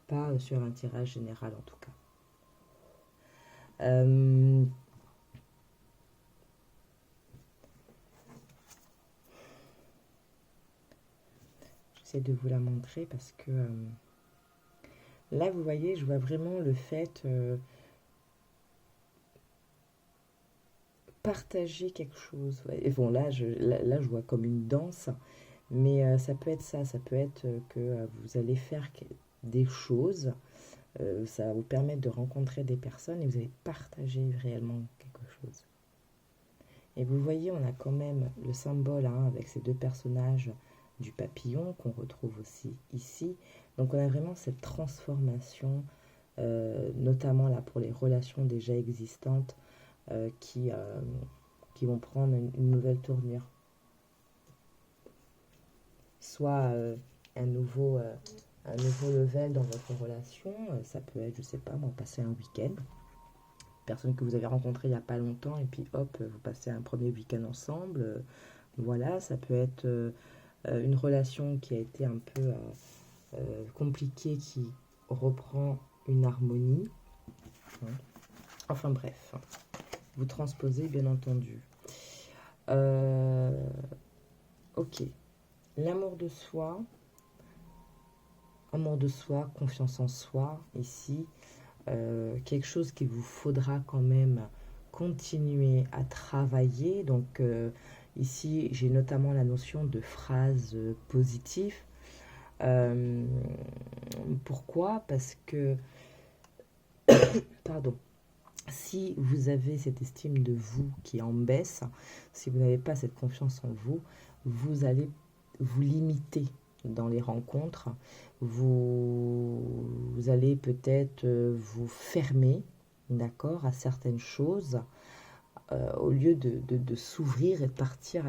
Speaker 1: pas sur un tirage général en tout cas. J'essaie de vous la montrer parce que là, vous voyez, je vois vraiment le fait partager quelque chose. Ouais. Et bon, là, je vois comme une danse, mais ça peut être ça. Ça peut être que vous allez faire des choses. Ça va vous permettre de rencontrer des personnes et vous allez partager réellement quelque chose. Et vous voyez, on a quand même le symbole hein, avec ces deux personnages du papillon qu'on retrouve aussi ici. Donc on a vraiment cette transformation, notamment là pour les relations déjà existantes qui vont prendre une nouvelle tournure. Soit un nouveau level dans votre relation, ça peut être, je sais pas, moi, passer un week-end. Personne que vous avez rencontré il n'y a pas longtemps, et puis hop, vous passez un premier week-end ensemble. Voilà, ça peut être une relation qui a été un peu compliquée, qui reprend une harmonie. Enfin bref, vous transposez bien entendu. Ok, l'amour de soi, confiance en soi, ici, quelque chose qu'il vous faudra quand même continuer à travailler. Donc ici, j'ai notamment la notion de phrase positive. Pourquoi? Parce que, pardon, si vous avez cette estime de vous qui est en baisse, si vous n'avez pas cette confiance en vous, vous allez vous limiter dans les rencontres, vous allez peut-être vous fermer, d'accord, à certaines choses, au lieu de s'ouvrir et de partir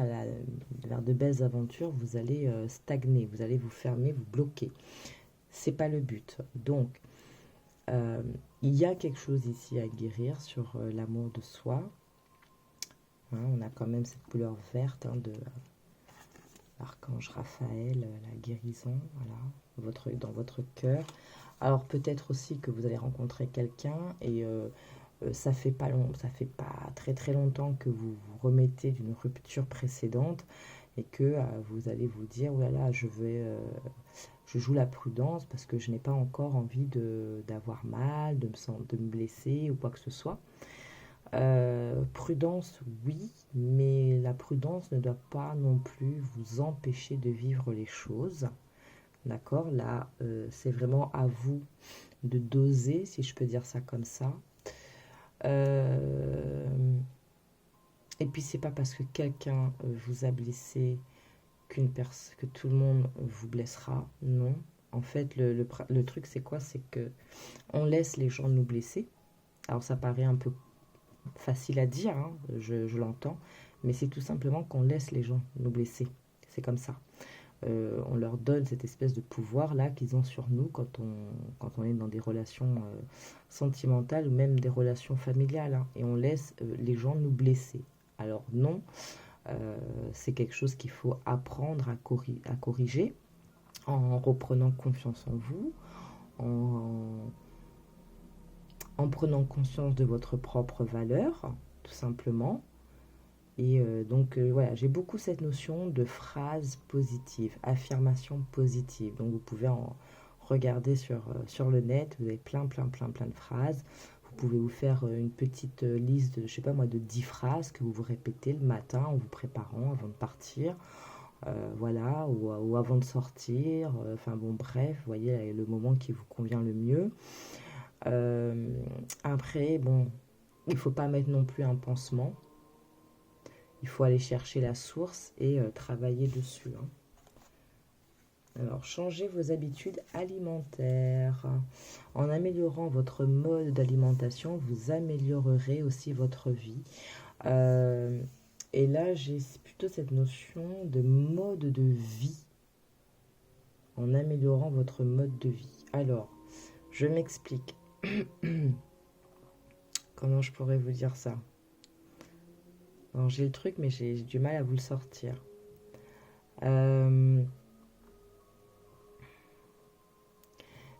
Speaker 1: vers de belles aventures, vous allez stagner, vous allez vous fermer, vous bloquer. C'est pas le but. Donc, il y a quelque chose ici à guérir sur l'amour de soi. Hein, on a quand même cette couleur verte hein, de l'archange Raphaël, la guérison, voilà, dans votre cœur. Alors peut-être aussi que vous allez rencontrer quelqu'un et ça fait pas très très longtemps que vous vous remettez d'une rupture précédente et que vous allez vous dire oh là là, je joue la prudence parce que je n'ai pas encore envie d'avoir mal, de me blesser ou quoi que ce soit. Prudence, oui, mais la prudence ne doit pas non plus vous empêcher de vivre les choses. D'accord? Là, c'est vraiment à vous de doser, si je peux dire ça comme ça. Et puis, c'est pas parce que quelqu'un vous a blessé que tout le monde vous blessera. Non. En fait, le truc, c'est quoi? C'est que on laisse les gens nous blesser. Alors, ça paraît un peu facile à dire, hein, je l'entends, mais c'est tout simplement qu'on laisse les gens nous blesser. C'est comme ça. On leur donne cette espèce de pouvoir là qu'ils ont sur nous quand on est dans des relations sentimentales ou même des relations familiales, hein, et on laisse les gens nous blesser. Alors non, c'est quelque chose qu'il faut apprendre à corriger en reprenant confiance en vous, en, en prenant conscience de votre propre valeur, tout simplement. Et voilà, j'ai beaucoup cette notion de phrase positive, affirmation positive. Donc vous pouvez en regarder sur le net, vous avez plein de phrases. Vous pouvez vous faire une petite liste de, je sais pas moi, de 10 phrases que vous vous répétez le matin en vous préparant avant de partir. Voilà, ou avant de sortir. Enfin bon, bref, vous voyez le moment qui vous convient le mieux. Après, bon, il ne faut pas mettre non plus un pansement. Il faut aller chercher la source et travailler dessus, hein. Alors, changez vos habitudes alimentaires. En améliorant votre mode d'alimentation, vous améliorerez aussi votre vie. Euh, et là, j'ai plutôt cette notion de mode de vie en améliorant votre mode de vie. Alors, je m'explique. Comment je pourrais vous dire ça? Alors, j'ai le truc, mais j'ai du mal à vous le sortir.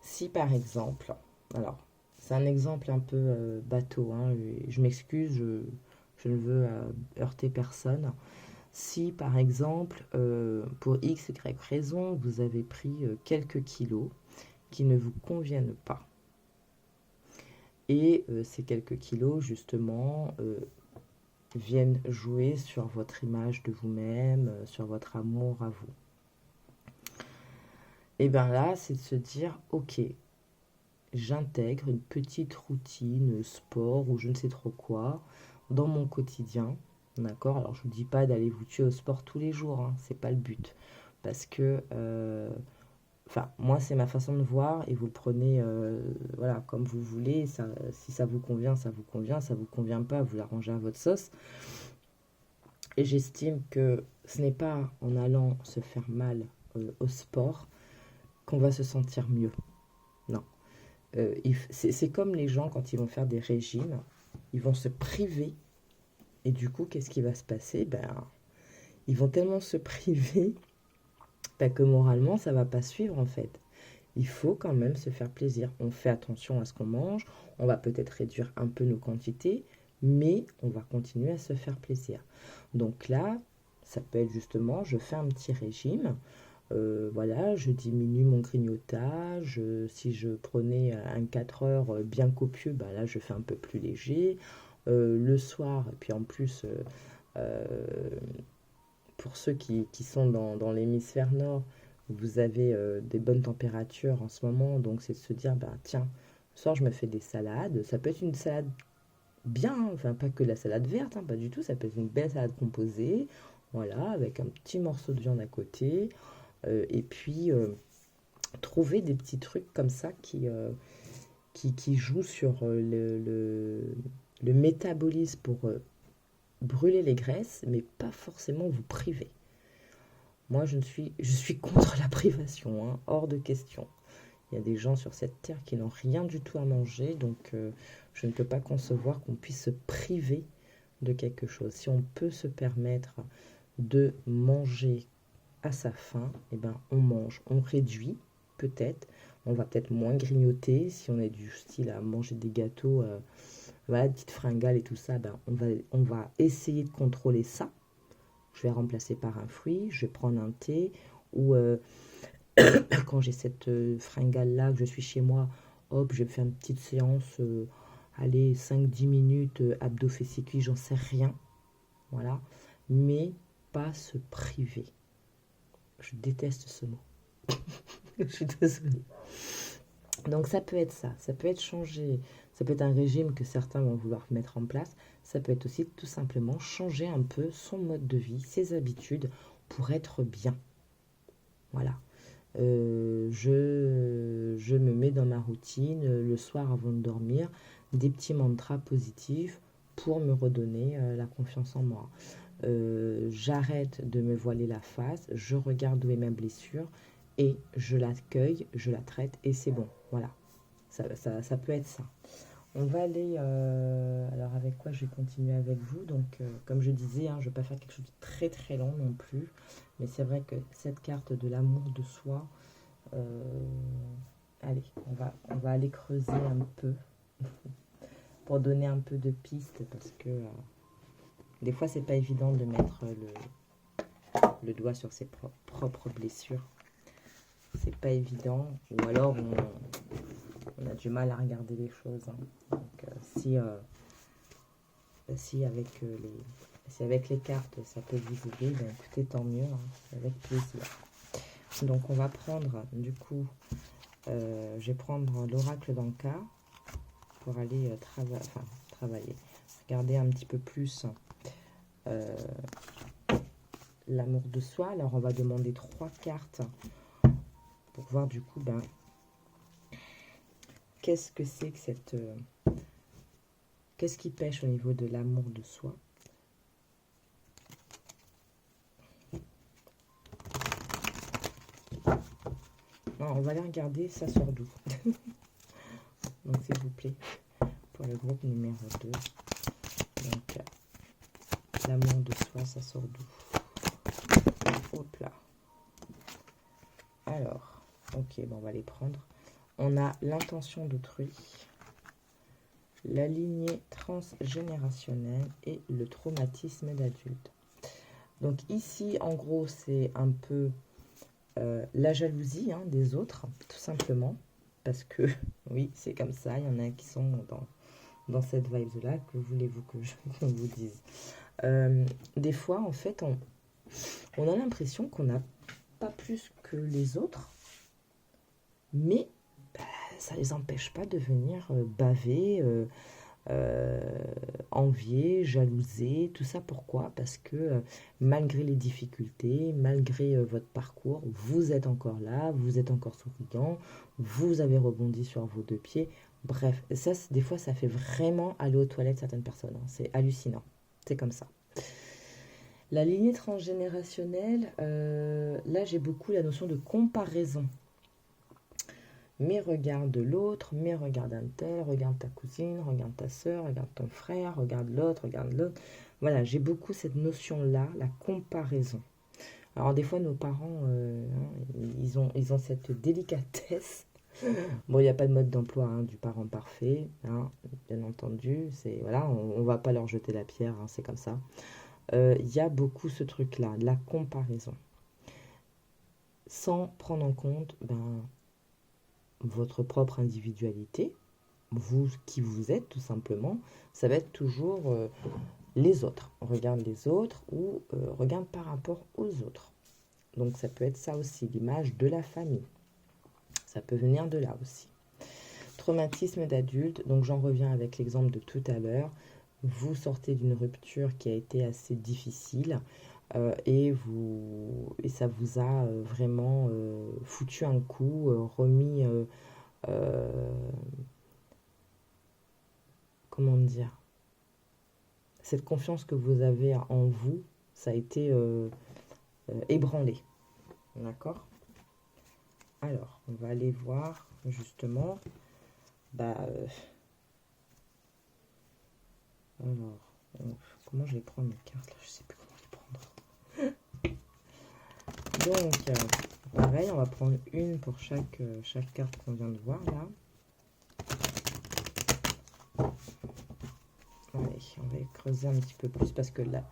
Speaker 1: Si par exemple, alors c'est un exemple un peu bateau, hein, je m'excuse, je ne veux heurter personne. Si par exemple, pour X, Y raison, vous avez pris quelques kilos qui ne vous conviennent pas, et ces quelques kilos justement viennent jouer sur votre image de vous-même, sur votre amour à vous. Et bien là, c'est de se dire, ok, j'intègre une petite routine sport ou je ne sais trop quoi dans mon quotidien. D'accord? Alors je ne vous dis pas d'aller vous tuer au sport tous les jours, hein, c'est pas le but. Parce que, enfin, moi c'est ma façon de voir et vous le prenez voilà, comme vous voulez. Ça, si ça vous convient, ça vous convient. Ça vous convient pas, vous l'arrangez à votre sauce. Et j'estime que ce n'est pas en allant se faire mal au sport qu'on va se sentir mieux. Non. C'est comme les gens quand ils vont faire des régimes, ils vont se priver. Et du coup, qu'est-ce qui va se passer? Ben, ils vont tellement se priver que moralement, ça va pas suivre en fait. Il faut quand même se faire plaisir. On fait attention à ce qu'on mange, on va peut-être réduire un peu nos quantités, mais on va continuer à se faire plaisir. Donc là, ça peut être justement, je fais un petit régime. Voilà, je diminue mon grignotage. Si je prenais un 4 heures bien copieux, bah là je fais un peu plus léger. Le soir, et puis en plus, euh, pour ceux qui sont dans l'hémisphère nord, vous avez des bonnes températures en ce moment, donc c'est de se dire, bah tiens, le soir je me fais des salades. Ça peut être une salade bien, hein, enfin pas que la salade verte, hein, pas du tout, ça peut être une belle salade composée, voilà, avec un petit morceau de viande à côté. Et puis, trouver des petits trucs comme ça qui jouent sur le métabolisme pour brûler les graisses, mais pas forcément vous priver. Moi, je suis contre la privation, hein, hors de question. Il y a des gens sur cette terre qui n'ont rien du tout à manger, donc je ne peux pas concevoir qu'on puisse se priver de quelque chose. Si on peut se permettre de manger à sa faim, eh ben, on mange, on réduit peut-être, on va peut-être moins grignoter si on est du style à manger des gâteaux, voilà, petites fringales et tout ça, ben, on va essayer de contrôler ça. Je vais remplacer par un fruit, je vais prendre un thé, ou quand j'ai cette fringale-là, que je suis chez moi, hop, je vais faire une petite séance, allez, 5-10 minutes, abdos fessiers cuits, j'en sais rien, voilà, mais pas se priver. Je déteste ce mot. Je suis désolée. Donc ça peut être ça peut être changer, ça peut être un régime que certains vont vouloir mettre en place, Ça peut être aussi tout simplement changer un peu son mode de vie, ses habitudes pour être bien. Voilà. Je me mets dans ma routine le soir avant de dormir, des petits mantras positifs pour me redonner la confiance en moi. J'arrête de me voiler la face, je regarde où est ma blessure et je l'accueille, je la traite et c'est bon. Voilà, ça peut être ça. On va aller, alors avec quoi je vais continuer avec vous. Donc comme je disais, hein, je ne vais pas faire quelque chose de très très long non plus, mais c'est vrai que cette carte de l'amour de soi, allez, on va aller creuser un peu pour donner un peu de pistes parce que des fois c'est pas évident de mettre le doigt sur ses propres blessures. C'est pas évident, ou alors on a du mal à regarder les choses. Hein. Donc si avec les cartes ça peut vous aider, ben écoutez, tant mieux, hein, avec plaisir. Donc on va prendre du coup, je vais prendre l'oracle d'Anka pour aller travailler, regarder un petit peu plus l'amour de soi. Alors on va demander 3 cartes pour voir du coup ben, qu'est-ce que c'est que cette... qu'est-ce qui pêche au niveau de l'amour de soi? Non, on va aller regarder ça sort d'où. Donc s'il vous plaît, pour le groupe numéro 2. Donc l'amour de soi, ça sort d'où? Hop là. Alors, ok, bon, on va les prendre. On a l'intention d'autrui, la lignée transgénérationnelle et le traumatisme d'adulte. Donc ici, en gros, c'est un peu la jalousie hein, des autres, tout simplement. Parce que, oui, c'est comme ça. Il y en a qui sont dans cette vibe-là. Que voulez-vous que je vous dise? Des fois, en fait, on a l'impression qu'on n'a pas plus que les autres. Mais ça ne les empêche pas de venir baver, envier, jalouser, tout ça pourquoi? Parce que malgré les difficultés, malgré votre parcours, vous êtes encore là, vous êtes encore souriant, vous avez rebondi sur vos 2 pieds. Bref, ça, des fois, ça fait vraiment aller aux toilettes certaines personnes. Hein. C'est hallucinant. C'est comme ça. La lignée transgénérationnelle, là, j'ai beaucoup la notion de comparaison. Mais regarde l'autre, mais regarde un tel, regarde ta cousine, regarde ta soeur, regarde ton frère, regarde l'autre, regarde l'autre. Voilà, j'ai beaucoup cette notion-là, la comparaison. Alors des fois, nos parents, ils ont cette délicatesse. Bon, il n'y a pas de mode d'emploi hein, du parent parfait, hein, bien entendu. Voilà, on ne va pas leur jeter la pierre, hein, c'est comme ça. Il y a beaucoup ce truc-là, la comparaison. Sans prendre en compte votre propre individualité, vous qui vous êtes tout simplement, ça va être toujours les autres. On regarde les autres ou regarde par rapport aux autres. Donc ça peut être ça aussi, l'image de la famille. Ça peut venir de là aussi. Traumatisme d'adulte, donc j'en reviens avec l'exemple de tout à l'heure. Vous sortez d'une rupture qui a été assez difficile et ça vous a vraiment foutu un coup, remis, comment dire, cette confiance que vous avez en vous, ça a été ébranlé. D'accord? Alors, on va aller voir justement. Alors, comment je vais prendre mes cartes là? Je sais plus comment les prendre. Donc, pareil, on va prendre une pour chaque carte qu'on vient de voir là. Allez, on va creuser un petit peu plus parce que là,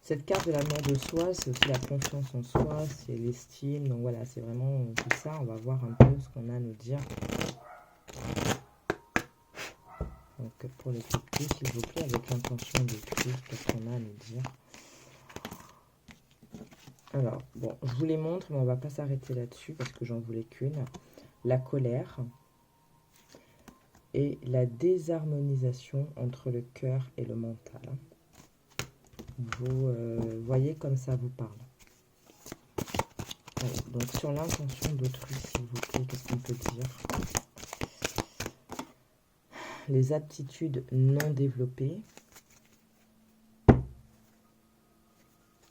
Speaker 1: cette carte de l'amour de soi, c'est aussi la confiance en soi, c'est l'estime. Donc voilà, c'est vraiment tout ça. On va voir un peu ce qu'on a à nous dire. Donc pour le plus, s'il vous plaît, avec l'intention de plus, qu'est-ce qu'on a à nous dire. Alors, bon, je vous les montre, mais on va pas s'arrêter là-dessus parce que j'en voulais qu'une. La colère et la désharmonisation entre le cœur et le mental. Vous voyez comme ça vous parle. Allez, donc sur l'intention d'autrui, s'il vous plaît, qu'est-ce qu'on peut dire? Les aptitudes non développées.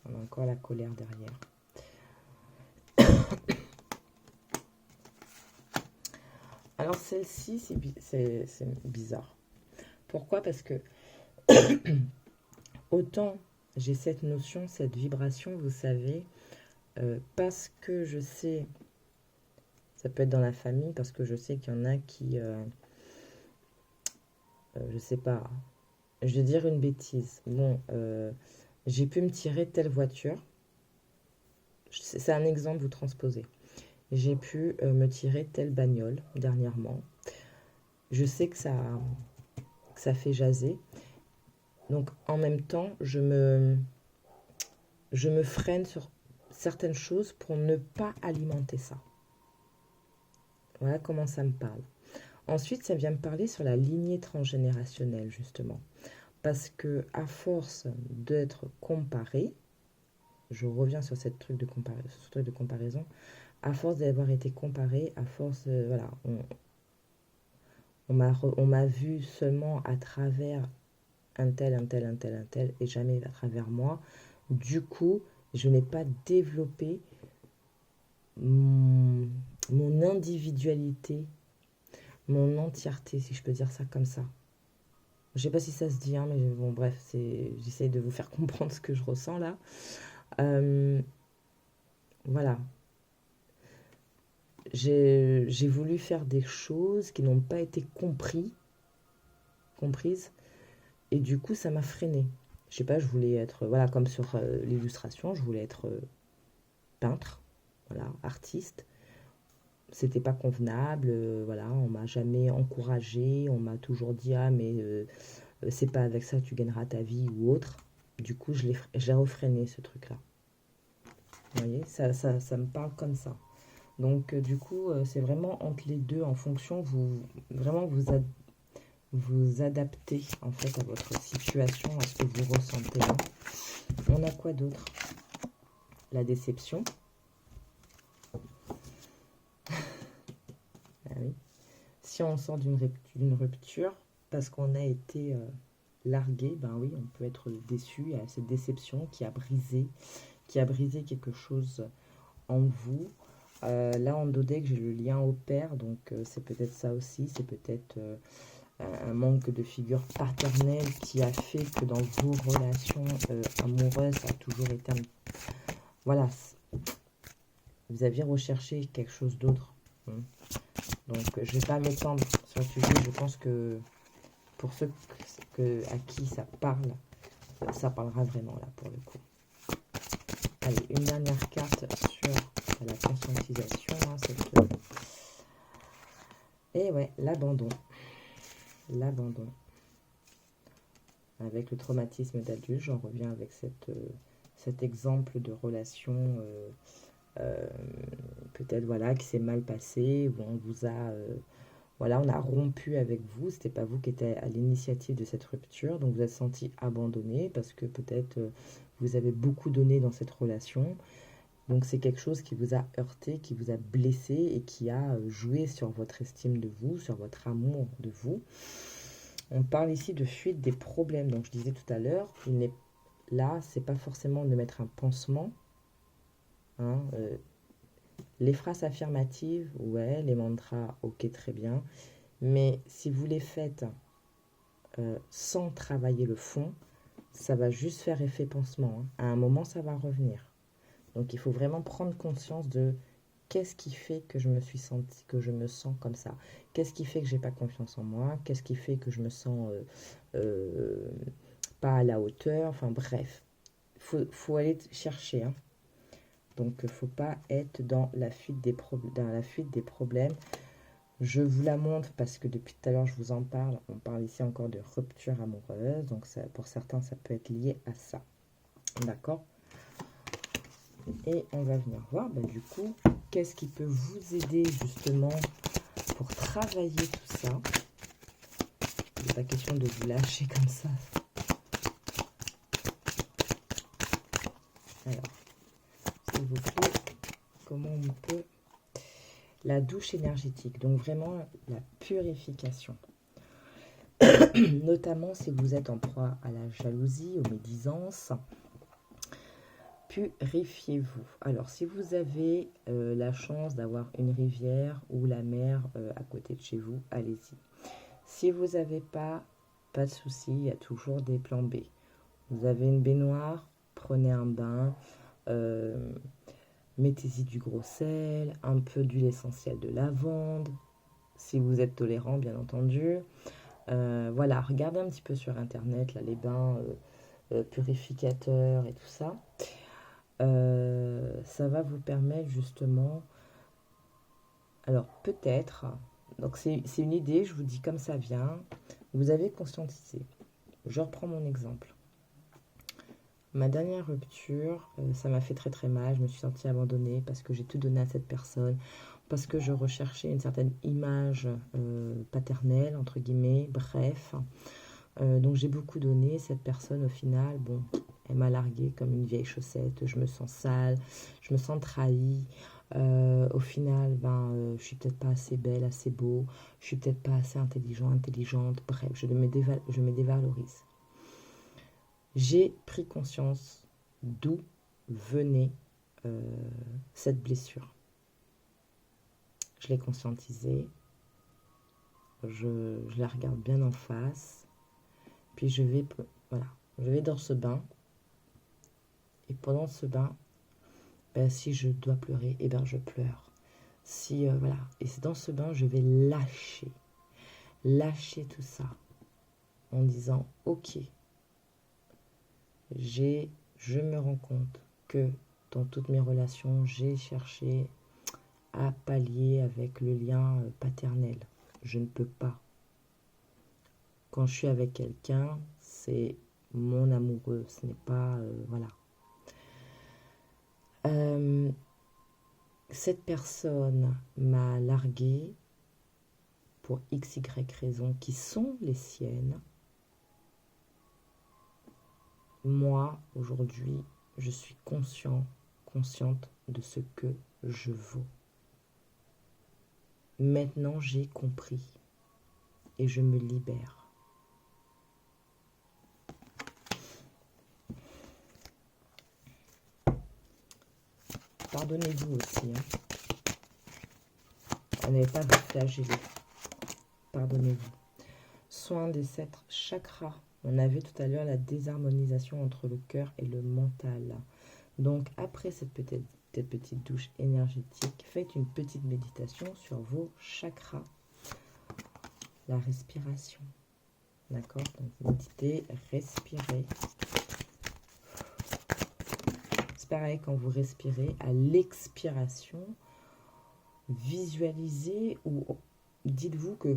Speaker 1: On a encore la colère derrière. Alors celle-ci, c'est bizarre. Pourquoi? Parce que autant j'ai cette notion, cette vibration, vous savez, parce que je sais, ça peut être dans la famille, parce que je sais qu'il y en a qui, je sais pas, je vais dire une bêtise. Bon, j'ai pu me tirer telle voiture. C'est un exemple, vous transposez. J'ai pu me tirer telle bagnole dernièrement. Je sais que ça fait jaser. Donc, en même temps, je me freine sur certaines choses pour ne pas alimenter ça. Voilà comment ça me parle. Ensuite, ça vient me parler sur la lignée transgénérationnelle, justement. Parce que à force d'être comparé, je reviens sur ce truc de comparaison, à force d'avoir été comparé, à force, voilà, on m'a vu seulement à travers un tel, et jamais à travers moi. Du coup, je n'ai pas développé mon individualité, mon entièreté, si je peux dire ça comme ça. Je sais pas si ça se dit, hein, mais bon, bref, j'essaye de vous faire comprendre ce que je ressens là. Voilà. J'ai voulu faire des choses qui n'ont pas été comprises, et du coup, ça m'a freinée. Je sais pas, je voulais être, voilà, comme sur l'illustration, je voulais être peintre, voilà, artiste. C'était pas convenable, voilà, on m'a jamais encouragé, on m'a toujours dit, ah, mais c'est pas avec ça que tu gagneras ta vie ou autre. Du coup, je l'ai refreiné, ce truc-là. Vous voyez, ça me parle comme ça. Donc, du coup, c'est vraiment entre les deux, en fonction, vous adaptez, en fait, à votre situation, à ce que vous ressentez. Hein. On a quoi d'autre? La déception. Ah oui. Si on sort d'une rupture, parce qu'on a été largué, ben oui, on peut être déçu. Il y a cette déception qui a brisé quelque chose en vous. Là, en dodec, j'ai le lien au père, donc c'est peut-être ça aussi. C'est peut-être un manque de figure paternelle qui a fait que dans vos relations amoureuses, ça a toujours été voilà, vous aviez recherché quelque chose d'autre. Hein. Donc, je ne vais pas m'étendre sur le sujet. Je pense que pour ceux à qui ça parle, ça parlera vraiment là pour le coup. Allez, une dernière carte sur la conscientisation. Hein, et ouais, l'abandon. L'abandon. Avec le traumatisme d'adulte, j'en reviens avec cet exemple de relation peut-être voilà qui s'est mal passé, où on vous a voilà, on a rompu avec vous, c'était pas vous qui étiez à l'initiative de cette rupture, donc vous êtes senti abandonné parce que peut-être vous avez beaucoup donné dans cette relation. Donc c'est quelque chose qui vous a heurté, qui vous a blessé et qui a joué sur votre estime de vous, sur votre amour de vous. On parle ici de fuite des problèmes. Donc je disais tout à l'heure, là, c'est pas forcément de mettre un pansement. Hein, les phrases affirmatives, ouais, les mantras, ok, très bien. Mais si vous les faites sans travailler le fond, ça va juste faire effet pansement. Hein. À un moment, ça va revenir. Donc il faut vraiment prendre conscience de qu'est-ce qui fait que je me sens comme ça. Qu'est-ce qui fait que j'ai pas confiance en moi. Qu'est-ce qui fait que je me sens pas à la hauteur. Enfin bref, faut aller chercher. Hein. Donc il ne faut pas être dans la fuite des problèmes. Je vous la montre parce que depuis tout à l'heure je vous en parle. On parle ici encore de rupture amoureuse. Donc ça, pour certains, ça peut être lié à ça. D'accord ? Et on va venir voir, du coup, qu'est-ce qui peut vous aider justement pour travailler tout ça. pas question de vous lâcher comme ça. Alors, s'il vous plaît, comment on peut... La douche énergétique, donc vraiment la purification. Notamment si vous êtes en proie à la jalousie, aux médisances. Purifiez-vous. Alors, si vous avez la chance d'avoir une rivière ou la mer à côté de chez vous, allez-y. Si vous n'avez pas de souci, il y a toujours des plans B. Vous avez une baignoire, prenez un bain, mettez-y du gros sel, un peu d'huile essentielle de lavande, si vous êtes tolérant, bien entendu. Voilà, regardez un petit peu sur Internet, là, les bains purificateurs et tout ça. Ça va vous permettre justement... Alors, peut-être... Donc, c'est une idée, je vous dis comme ça vient. Vous avez conscientisé. Je reprends mon exemple. Ma dernière rupture, ça m'a fait très très mal. Je me suis sentie abandonnée parce que j'ai tout donné à cette personne, parce que je recherchais une certaine image paternelle, entre guillemets, bref. Donc j'ai beaucoup donné. Cette personne, au final, bon, elle m'a larguée comme une vieille chaussette. Je me sens sale, je me sens trahie. Au final, je suis peut-être pas assez belle, assez beau. Je suis peut-être pas assez intelligente. Bref, je me dévalorise. J'ai pris conscience d'où venait cette blessure. Je l'ai conscientisée, je la regarde bien en face, puis je vais dans ce bain, et pendant ce bain, si je dois pleurer, je pleure. Et c'est dans ce bain, je vais lâcher tout ça, en disant, ok, je me rends compte que dans toutes mes relations, j'ai cherché à pallier avec le lien paternel. Je ne peux pas. Quand je suis avec quelqu'un, c'est mon amoureux, ce n'est pas... voilà. Cette personne m'a larguée pour x, y raisons qui sont les siennes. Moi, aujourd'hui, je suis consciente de ce que je vaux. Maintenant, j'ai compris et je me libère. Pardonnez-vous aussi. On n'avait pas vous flageller. Pardonnez-vous. Soin des 7 chakras. On avait tout à l'heure la désharmonisation entre le cœur et le mental. Donc, après cette petite douche énergétique, faites une petite méditation sur vos chakras. La respiration. D'accord? Donc, méditez, respirez. C'est pareil, quand vous respirez, à l'expiration, visualisez ou dites-vous que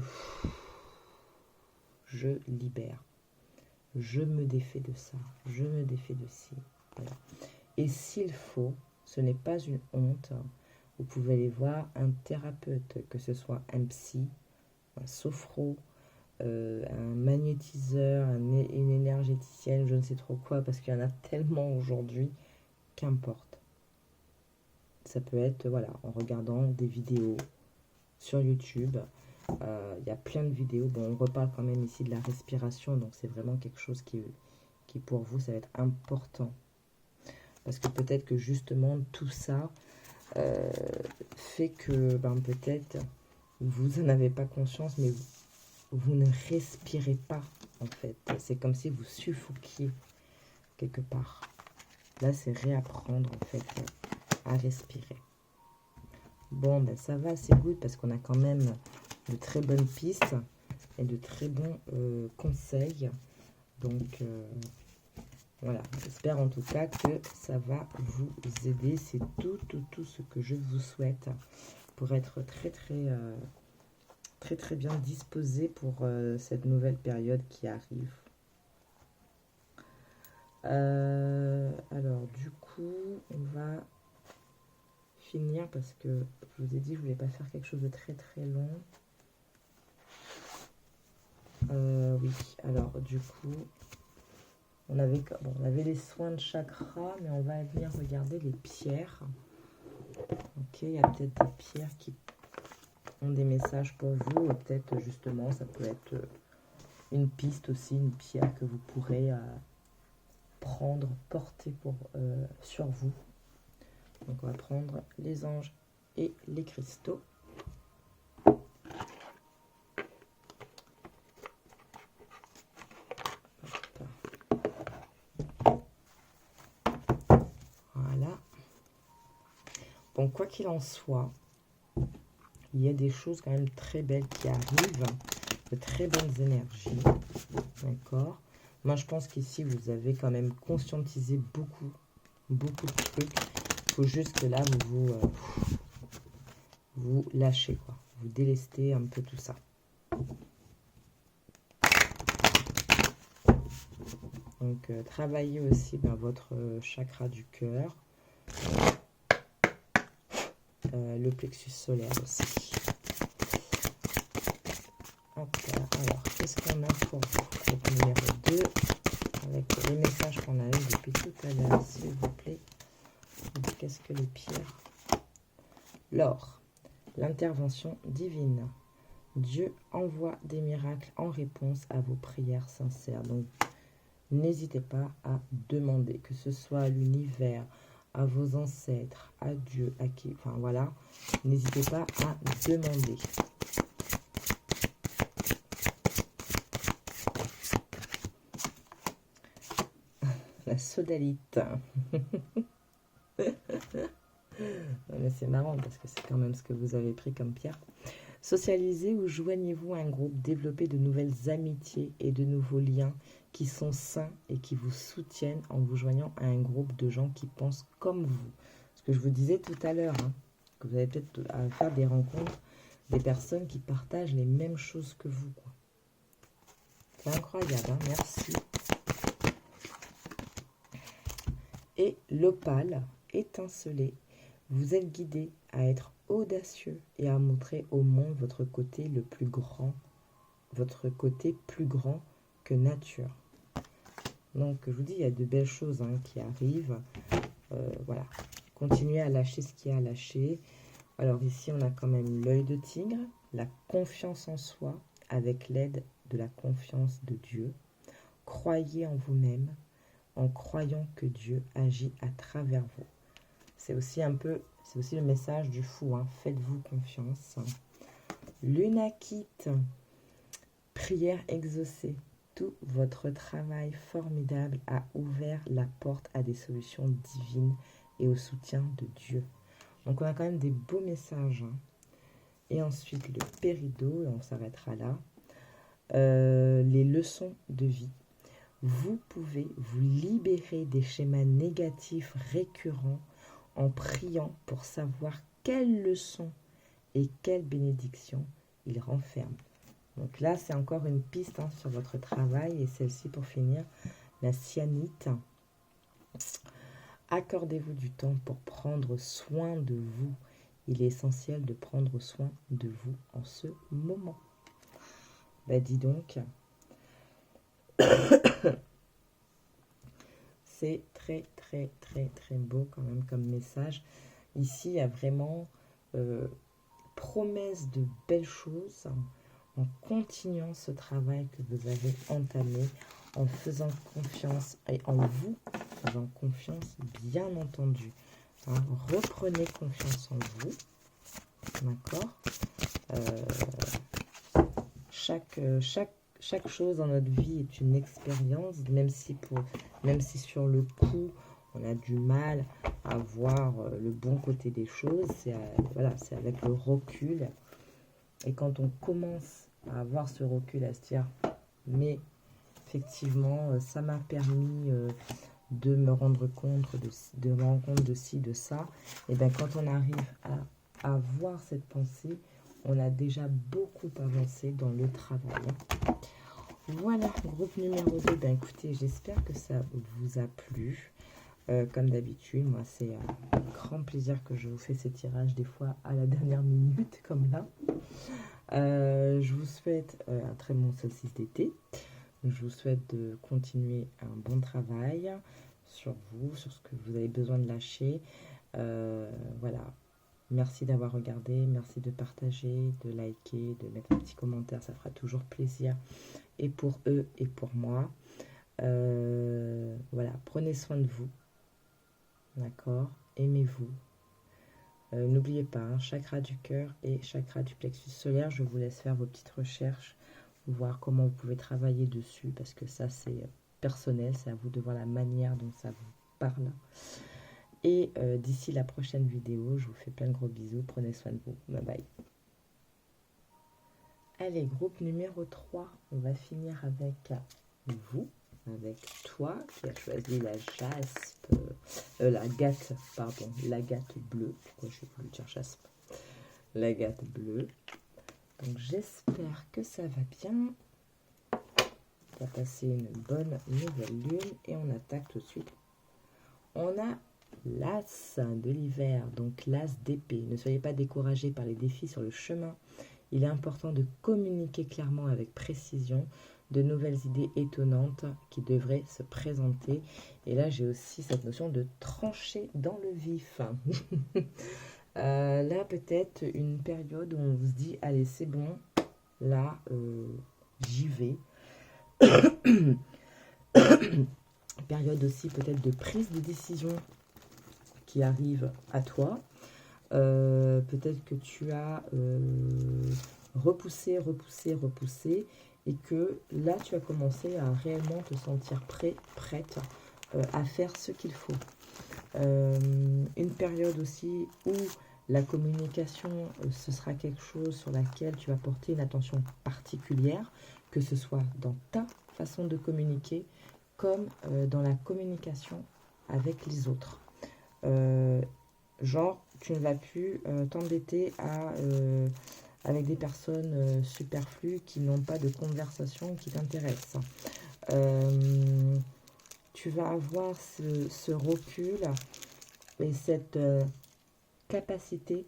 Speaker 1: je libère. Je me défais de ça. Je me défais de ci. Voilà. Et s'il faut, ce n'est pas une honte. Vous pouvez aller voir un thérapeute, que ce soit un psy, un sophro, un magnétiseur, une énergéticienne, je ne sais trop quoi, parce qu'il y en a tellement aujourd'hui, qu'importe. Ça peut être, voilà, en regardant des vidéos sur YouTube. Il y a plein de vidéos. Bon, on reparle quand même ici de la respiration, donc c'est vraiment quelque chose qui pour vous, ça va être important. Parce que peut-être que justement, tout ça fait que peut-être vous n'en avez pas conscience, mais vous ne respirez pas, en fait. C'est comme si vous suffoquiez quelque part. Là, c'est réapprendre, en fait, à respirer. Bon, ça va, c'est good, parce qu'on a quand même de très bonnes pistes et de très bons conseils. Donc, voilà. J'espère en tout cas que ça va vous aider. C'est tout ce que je vous souhaite pour être très bien disposé pour cette nouvelle période qui arrive. Alors du coup, on va finir parce que je vous ai dit je voulais pas faire quelque chose de très long. Oui, alors du coup, on avait les soins de chakra, mais on va venir regarder les pierres. Ok, il y a peut-être des pierres qui ont des messages pour vous. Peut-être justement, ça peut être une piste aussi, une pierre que vous pourrez prendre, porter sur vous. Donc on va prendre les anges et les cristaux. Voilà. Bon, quoi qu'il en soit, il y a des choses quand même très belles qui arrivent, de très bonnes énergies. D'accord. Moi, je pense qu'ici, vous avez quand même conscientisé beaucoup de trucs. Il faut juste que là, vous lâchez, quoi. Vous délestez un peu tout ça. Donc, travaillez aussi votre chakra du cœur. Le plexus solaire aussi. Hop là. Alors, qu'est-ce qu'on a pour vous? Donc, numéro 2, avec les messages qu'on a eu depuis tout à l'heure, s'il vous plaît. Qu'est-ce que les pierres? L'or, l'intervention divine. Dieu envoie des miracles en réponse à vos prières sincères. Donc, n'hésitez pas à demander, que ce soit à l'univers, à vos ancêtres, à Dieu, à qui, enfin voilà, n'hésitez pas à demander. La sodalite. Mais c'est marrant parce que c'est quand même ce que vous avez pris comme pierre. Socialisez ou joignez-vous à un groupe, développez de nouvelles amitiés et de nouveaux liens qui sont sains et qui vous soutiennent en vous joignant à un groupe de gens qui pensent comme vous. Ce que je vous disais tout à l'heure, que vous allez peut-être à faire des rencontres, des personnes qui partagent les mêmes choses que vous. C'est incroyable, hein, merci. Et l'opale, étincelé, vous êtes guidé à être audacieux et à montrer au monde votre côté le plus grand, votre côté plus grand que nature. Donc, je vous dis, il y a de belles choses qui arrivent. Voilà, continuez à lâcher ce qu'il y a à lâcher. Alors ici, on a quand même l'œil de tigre, la confiance en soi, avec l'aide de la confiance de Dieu. Croyez en vous-même, en croyant que Dieu agit à travers vous. C'est aussi le message du fou, faites-vous confiance. Lunakite, prière exaucée. Tout votre travail formidable a ouvert la porte à des solutions divines et au soutien de Dieu. Donc on a quand même des beaux messages. Et ensuite le péridot, et on s'arrêtera là. Les leçons de vie. Vous pouvez vous libérer des schémas négatifs récurrents en priant pour savoir quelles leçons et quelles bénédictions il renferme. Donc là, c'est encore une piste sur votre travail. Et celle-ci, pour finir, la cyanite. Accordez-vous du temps pour prendre soin de vous. Il est essentiel de prendre soin de vous en ce moment. Dis donc, c'est très, très, très, très beau quand même comme message. Ici, il y a vraiment promesse de belles choses en continuant ce travail que vous avez entamé, en faisant confiance et en vous faisant confiance, bien entendu. Reprenez confiance en vous, d'accord. Chaque chose dans notre vie est une expérience, même si sur le coup, on a du mal à voir le bon côté des choses. C'est avec le recul. Et quand on commence à avoir ce recul, à se dire, mais effectivement, ça m'a permis de me rendre compte de ci, de ça. Et bien, quand on arrive à avoir cette pensée, on a déjà beaucoup avancé dans le travail. Voilà, groupe numéro 2. Écoutez, j'espère que ça vous a plu. Comme d'habitude, moi, c'est un grand plaisir que je vous fais ces tirages, des fois à la dernière minute, comme là. Je vous souhaite un très bon solstice d'été. Je vous souhaite de continuer un bon travail sur vous, sur ce que vous avez besoin de lâcher. Voilà. Merci d'avoir regardé, merci de partager, de liker, de mettre un petit commentaire, ça fera toujours plaisir. Et pour eux et pour moi. Voilà, prenez soin de vous. D'accord? Aimez-vous. N'oubliez pas, hein, chakra du cœur et chakra du plexus solaire. Je vous laisse faire vos petites recherches, voir comment vous pouvez travailler dessus, parce que ça, c'est personnel. C'est à vous de voir la manière dont ça vous parle. Et d'ici la prochaine vidéo, je vous fais plein de gros bisous. Prenez soin de vous. Bye bye. Allez, groupe numéro 3. On va finir avec vous. Avec toi qui as choisi la jaspe, l'agate, pardon, l'agate bleue. Pourquoi j'ai voulu dire jaspe? L'agate bleue. Donc j'espère que ça va bien. On va passer une bonne nouvelle lune et on attaque tout de suite. On a l'as de l'hiver, donc l'as d'épée. Ne soyez pas découragés par les défis sur le chemin. Il est important de communiquer clairement avec précision de nouvelles idées étonnantes qui devraient se présenter. Et là, j'ai aussi cette notion de trancher dans le vif. Là, peut-être une période où on se dit, allez, c'est bon, là, j'y vais. Période aussi peut-être de prise de décision qui arrive à toi. Peut-être que tu as repoussé, et que là, tu as commencé à réellement te sentir prête à faire ce qu'il faut. Une période aussi où la communication, ce sera quelque chose sur laquelle tu vas porter une attention particulière, que ce soit dans ta façon de communiquer, comme dans la communication avec les autres. Genre, tu ne vas plus t'embêter avec des personnes superflues qui n'ont pas de conversation qui t'intéressent. Tu vas avoir ce recul et cette capacité,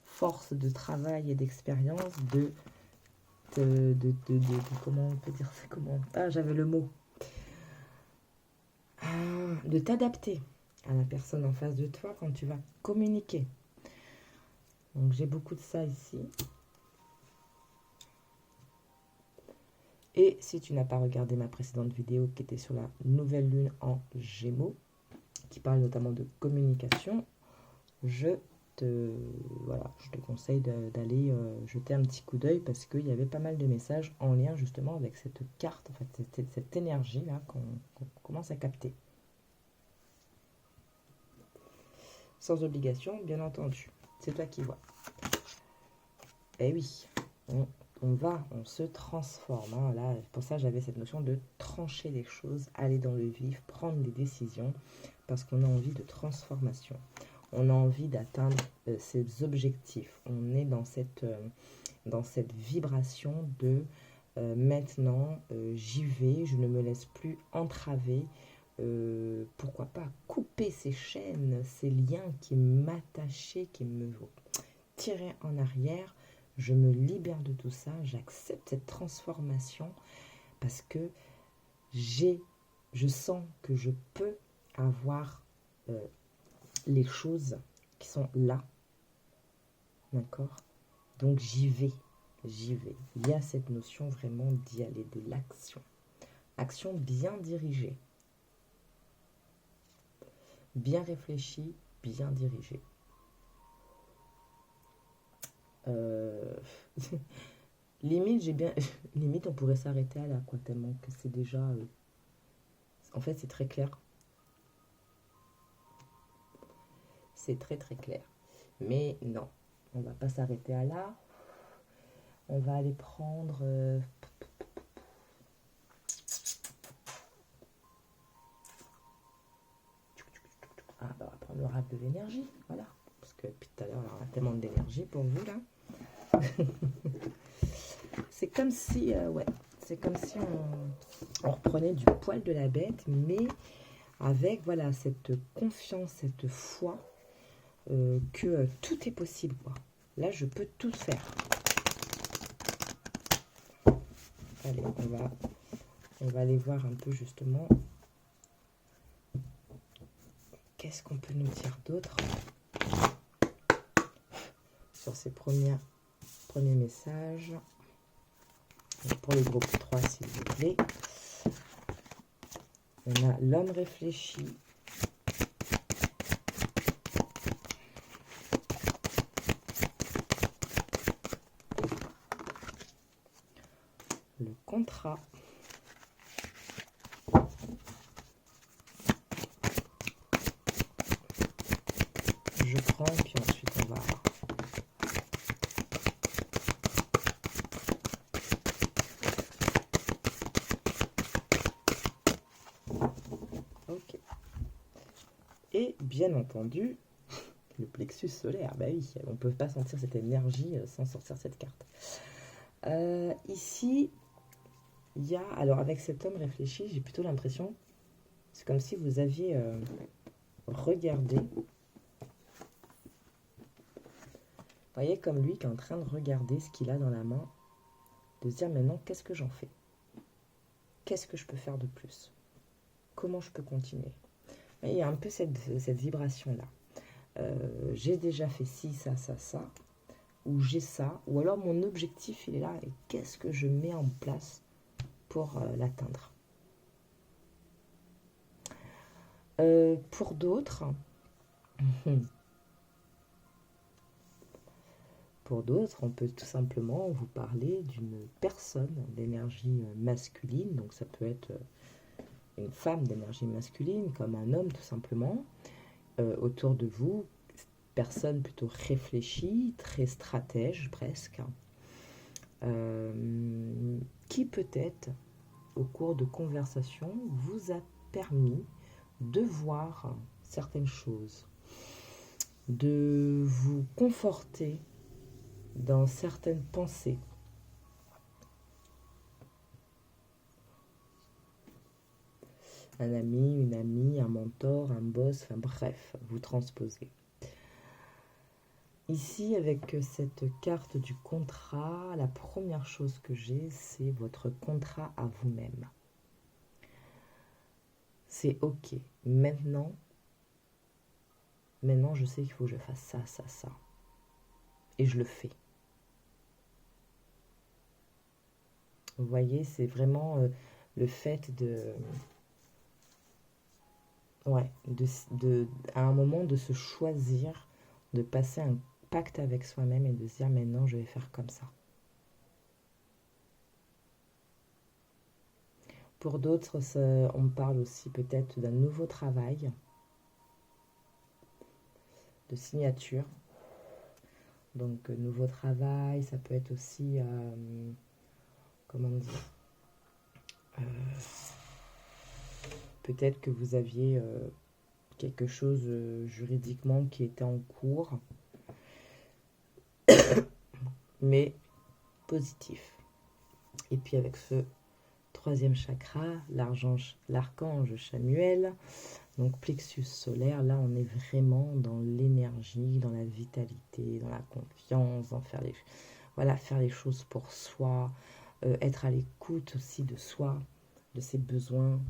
Speaker 1: force de travail et d'expérience de comment on peut dire ça, comment... Ah, j'avais le mot. De t'adapter à la personne en face de toi quand tu vas communiquer. Donc j'ai beaucoup de ça ici. Et si tu n'as pas regardé ma précédente vidéo qui était sur la nouvelle lune en Gémeaux, qui parle notamment de communication, je te conseille d'aller jeter un petit coup d'œil parce qu'il y avait pas mal de messages en lien justement avec cette carte, en fait, cette énergie-là qu'on commence à capter. Sans obligation, bien entendu. C'est toi qui vois. Eh oui, on se transforme. Hein. Là, pour ça, j'avais cette notion de trancher les choses, aller dans le vif, prendre des décisions, parce qu'on a envie de transformation. On a envie d'atteindre ces objectifs. On est dans cette vibration de maintenant, j'y vais, je ne me laisse plus entraver. Pourquoi pas couper ces chaînes, ces liens qui m'attachaient, qui me tiraient en arrière. Je me libère de tout ça, j'accepte cette transformation parce que je sens que je peux avoir les choses qui sont là, d'accord? Donc j'y vais. Il y a cette notion vraiment d'y aller, de l'action. Action bien dirigée, bien réfléchie, bien dirigée. Limite on pourrait s'arrêter à là, quoi, tellement que c'est déjà en fait c'est très clair, c'est très clair, mais non, on va pas s'arrêter à là, on va aller prendre on va prendre l'oracle de l'énergie, voilà, parce que depuis tout à l'heure on a tellement d'énergie pour vous là. C'est comme si, on reprenait du poil de la bête, mais avec voilà cette confiance, cette foi que tout est possible, quoi. Là, je peux tout faire. Allez, on va aller voir un peu justement qu'est-ce qu'on peut nous dire d'autre sur ces premiers messages. Donc pour les groupes 3, s'il vous plaît. On a l'homme réfléchi. Le contrat. Je prends, puis ensuite on va... Ok. Et bien entendu, le plexus solaire. Bah oui, on ne peut pas sentir cette énergie sans sortir cette carte. Ici, il y a... Alors avec cet homme réfléchi, j'ai plutôt l'impression... C'est comme si vous aviez regardé... Vous voyez comme lui qui est en train de regarder ce qu'il a dans la main, de se dire maintenant qu'est-ce que j'en fais? Qu'est-ce que je peux faire de plus? Comment je peux continuer? Il y a un peu cette vibration-là. J'ai déjà fait ci, ça, ça, ça, ou j'ai ça, ou alors mon objectif il est là, et qu'est-ce que je mets en place pour l'atteindre? Pour d'autres, on peut tout simplement vous parler d'une personne d'énergie masculine, donc ça peut être une femme d'énergie masculine, comme un homme tout simplement, autour de vous, personne plutôt réfléchie, très stratège presque, qui peut-être, au cours de conversation, vous a permis de voir certaines choses, de vous conforter dans certaines pensées. Un ami, une amie, un mentor, un boss, enfin bref, vous transposez. Ici, avec cette carte du contrat, la première chose que j'ai, c'est votre contrat à vous-même. C'est ok. Maintenant, je sais qu'il faut que je fasse ça, ça, ça. Et je le fais. Vous voyez, c'est vraiment le fait de... Ouais, à un moment de se choisir, de passer un pacte avec soi-même et de se dire maintenant je vais faire comme ça. Pour d'autres, on parle aussi peut-être d'un nouveau travail, de signature. Donc nouveau travail, ça peut être aussi, comment dire, peut-être que vous aviez quelque chose juridiquement qui était en cours, mais positif. Et puis avec ce troisième chakra, l'archange Chamuel, donc plexus solaire, là on est vraiment dans l'énergie, dans la vitalité, dans la confiance, dans faire les choses pour soi, être à l'écoute aussi de soi, de ses besoins,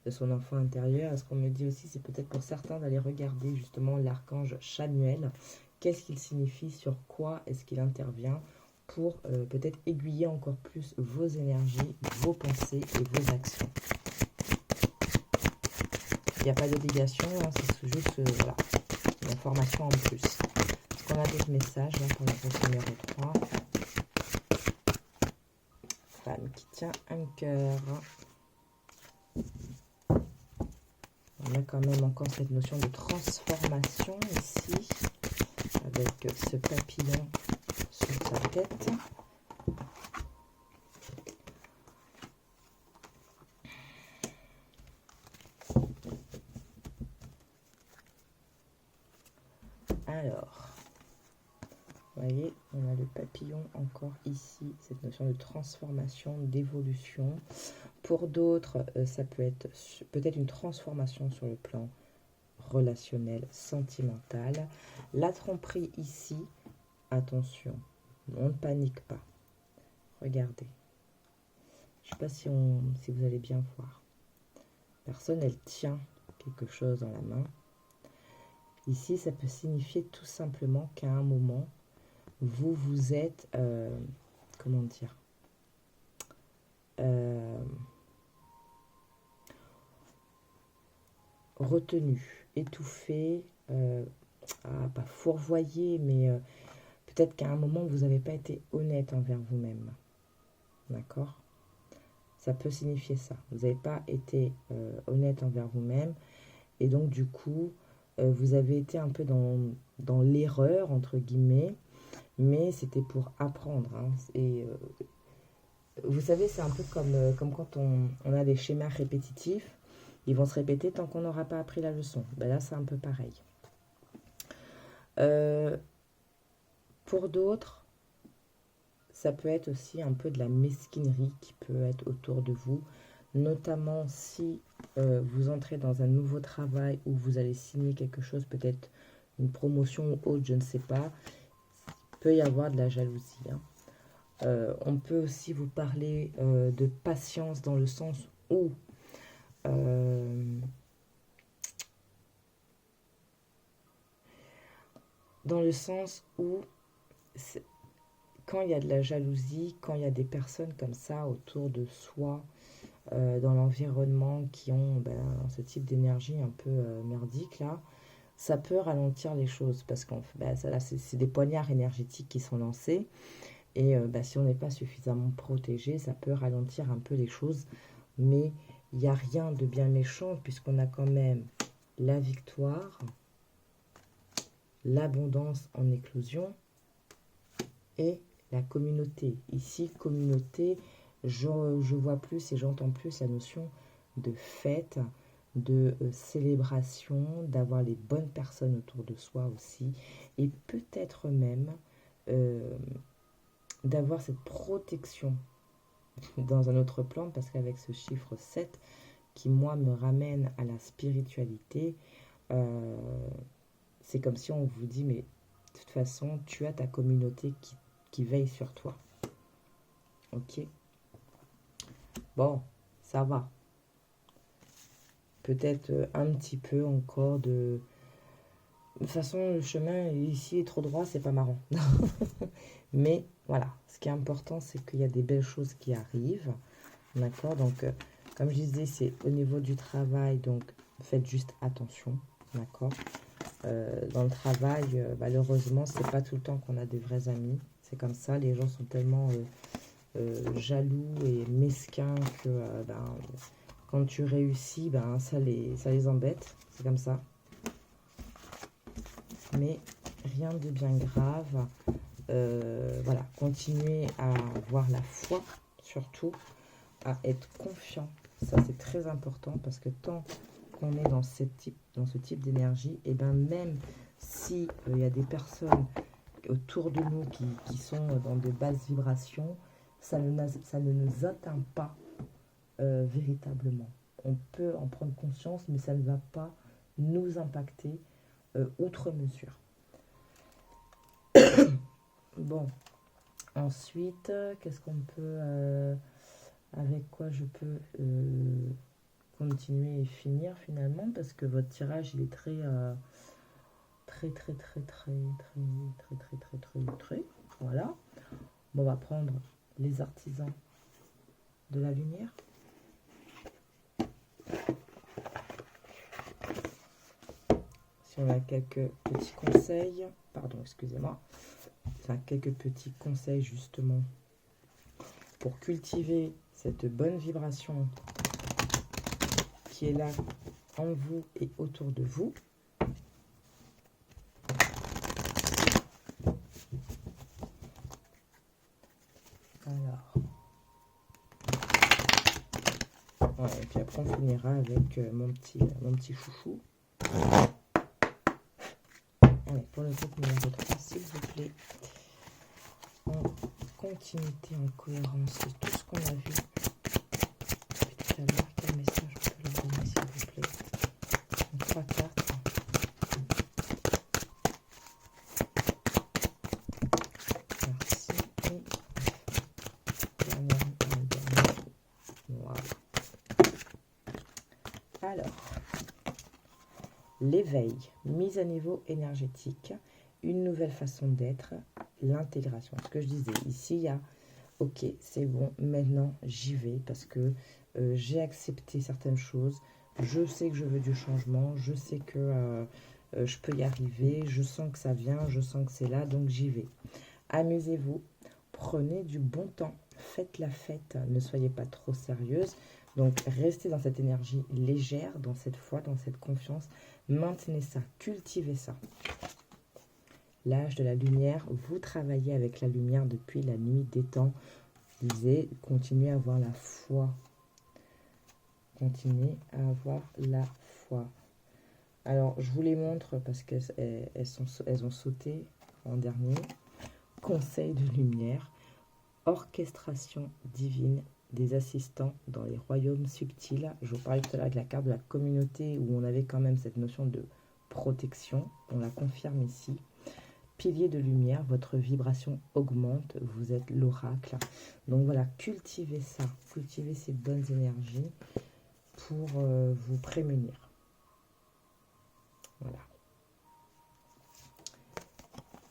Speaker 1: de son enfant intérieur. Et ce qu'on me dit aussi, c'est peut-être pour certains d'aller regarder justement l'archange Chamuel, qu'est-ce qu'il signifie, sur quoi est-ce qu'il intervient, pour peut-être aiguiller encore plus vos énergies, vos pensées et vos actions. Il n'y a pas d'obligation, hein, c'est juste voilà, une information en plus. Est-ce qu'on a d'autres messages là, pour notre numéro 3? Femme qui tient un cœur. On a quand même encore cette notion de transformation ici, avec ce papillon sur sa tête. Alors, vous voyez, on a le papillon encore ici, cette notion de transformation, d'évolution. Pour d'autres, ça peut être peut-être une transformation sur le plan relationnel, sentimental. La tromperie ici, attention, on ne panique pas. Regardez. Je ne sais pas si vous allez bien voir. La personne, elle tient quelque chose dans la main. Ici, ça peut signifier tout simplement qu'à un moment, vous êtes, comment dire, retenu, étouffé, pas fourvoyé, mais peut-être qu'à un moment, vous n'avez pas été honnête envers vous-même. D'accord? Ça peut signifier ça. Vous n'avez pas été honnête envers vous-même. Et donc, du coup, vous avez été un peu dans l'erreur, entre guillemets. Mais c'était pour apprendre. Hein. Et vous savez, c'est un peu comme quand on a des schémas répétitifs. Ils vont se répéter tant qu'on n'aura pas appris la leçon. Ben là, c'est un peu pareil. Pour d'autres, ça peut être aussi un peu de la mesquinerie qui peut être autour de vous, notamment si vous entrez dans un nouveau travail où vous allez signer quelque chose, peut-être une promotion ou autre, je ne sais pas. Il peut y avoir de la jalousie. Hein. On peut aussi vous parler de patience dans le sens où quand il y a de la jalousie, quand il y a des personnes comme ça autour de soi, dans l'environnement qui ont ce type d'énergie un peu merdique là, ça peut ralentir les choses parce que c'est des poignards énergétiques qui sont lancés et si on n'est pas suffisamment protégé, ça peut ralentir un peu les choses, mais il n'y a rien de bien méchant puisqu'on a quand même la victoire, l'abondance en éclosion et la communauté. Ici, communauté, je vois plus et j'entends plus la notion de fête, de célébration, d'avoir les bonnes personnes autour de soi aussi, et peut-être même d'avoir cette protection dans un autre plan, parce qu'avec ce chiffre 7, qui moi me ramène à la spiritualité, c'est comme si on vous dit, mais de toute façon, tu as ta communauté qui veille sur toi. Ok? Bon, ça va. Peut-être un petit peu encore de... De toute façon, le chemin ici est trop droit, c'est pas marrant. Mais voilà, ce qui est important, c'est qu'il y a des belles choses qui arrivent. D'accord? Donc, comme je disais, c'est au niveau du travail, donc faites juste attention. D'accord? Dans le travail, malheureusement, c'est pas tout le temps qu'on a des vrais amis. C'est comme ça, les gens sont tellement jaloux et mesquins que quand tu réussis, ça les embête. C'est comme ça. Mais rien de bien grave. Voilà, continuez à avoir la foi, surtout à être confiant. Ça, c'est très important parce que tant qu'on est dans ce type d'énergie, et même si il y a des personnes autour de nous qui sont dans de basses vibrations, ça ne nous atteint pas véritablement. On peut en prendre conscience, mais ça ne va pas nous impacter outre mesure. Bon, ensuite, qu'est-ce qu'on peut... avec quoi je peux continuer et finir finalement, parce que votre tirage, il est très... très, voilà. Bon, on va prendre les artisans de la lumière. Si on a quelques petits conseils, pardon, excusez-moi, quelques petits conseils justement pour cultiver cette bonne vibration qui est là en vous et autour de vous. Alors, ouais, et puis après on finira avec mon petit chouchou. Allez, pour le groupe numéro 3, s'il vous plaît, en continuité, en cohérence de tout ce qu'on a vu depuis tout à l'heure. Quel message on peut leur donner, s'il vous plaît? Donc, 3 cartes. Merci. l'éveil, mise à niveau énergétique, une nouvelle façon d'être, l'intégration. Ce que je disais, ici, il y a, ok, c'est bon, maintenant j'y vais parce que j'ai accepté certaines choses, je sais que je veux du changement, je sais que je peux y arriver, je sens que ça vient, je sens que c'est là, donc j'y vais. Amusez-vous, prenez du bon temps, faites la fête, ne soyez pas trop sérieuse. Donc restez dans cette énergie légère, dans cette foi, dans cette confiance. Maintenez ça, cultivez ça. L'âge de la lumière, vous travaillez avec la lumière depuis la nuit des temps. Lisez, continuez à avoir la foi. Continuez à avoir la foi. Alors, je vous les montre parce qu'elles ont sauté en dernier. Conseil de lumière, orchestration divine des assistants dans les royaumes subtils. Je vous parlais tout à l'heure avec la carte de la communauté où on avait quand même cette notion de protection. On la confirme ici. Pilier de lumière, votre vibration augmente, vous êtes l'oracle. Donc voilà, cultivez ça, cultivez ces bonnes énergies pour vous prémunir. Voilà.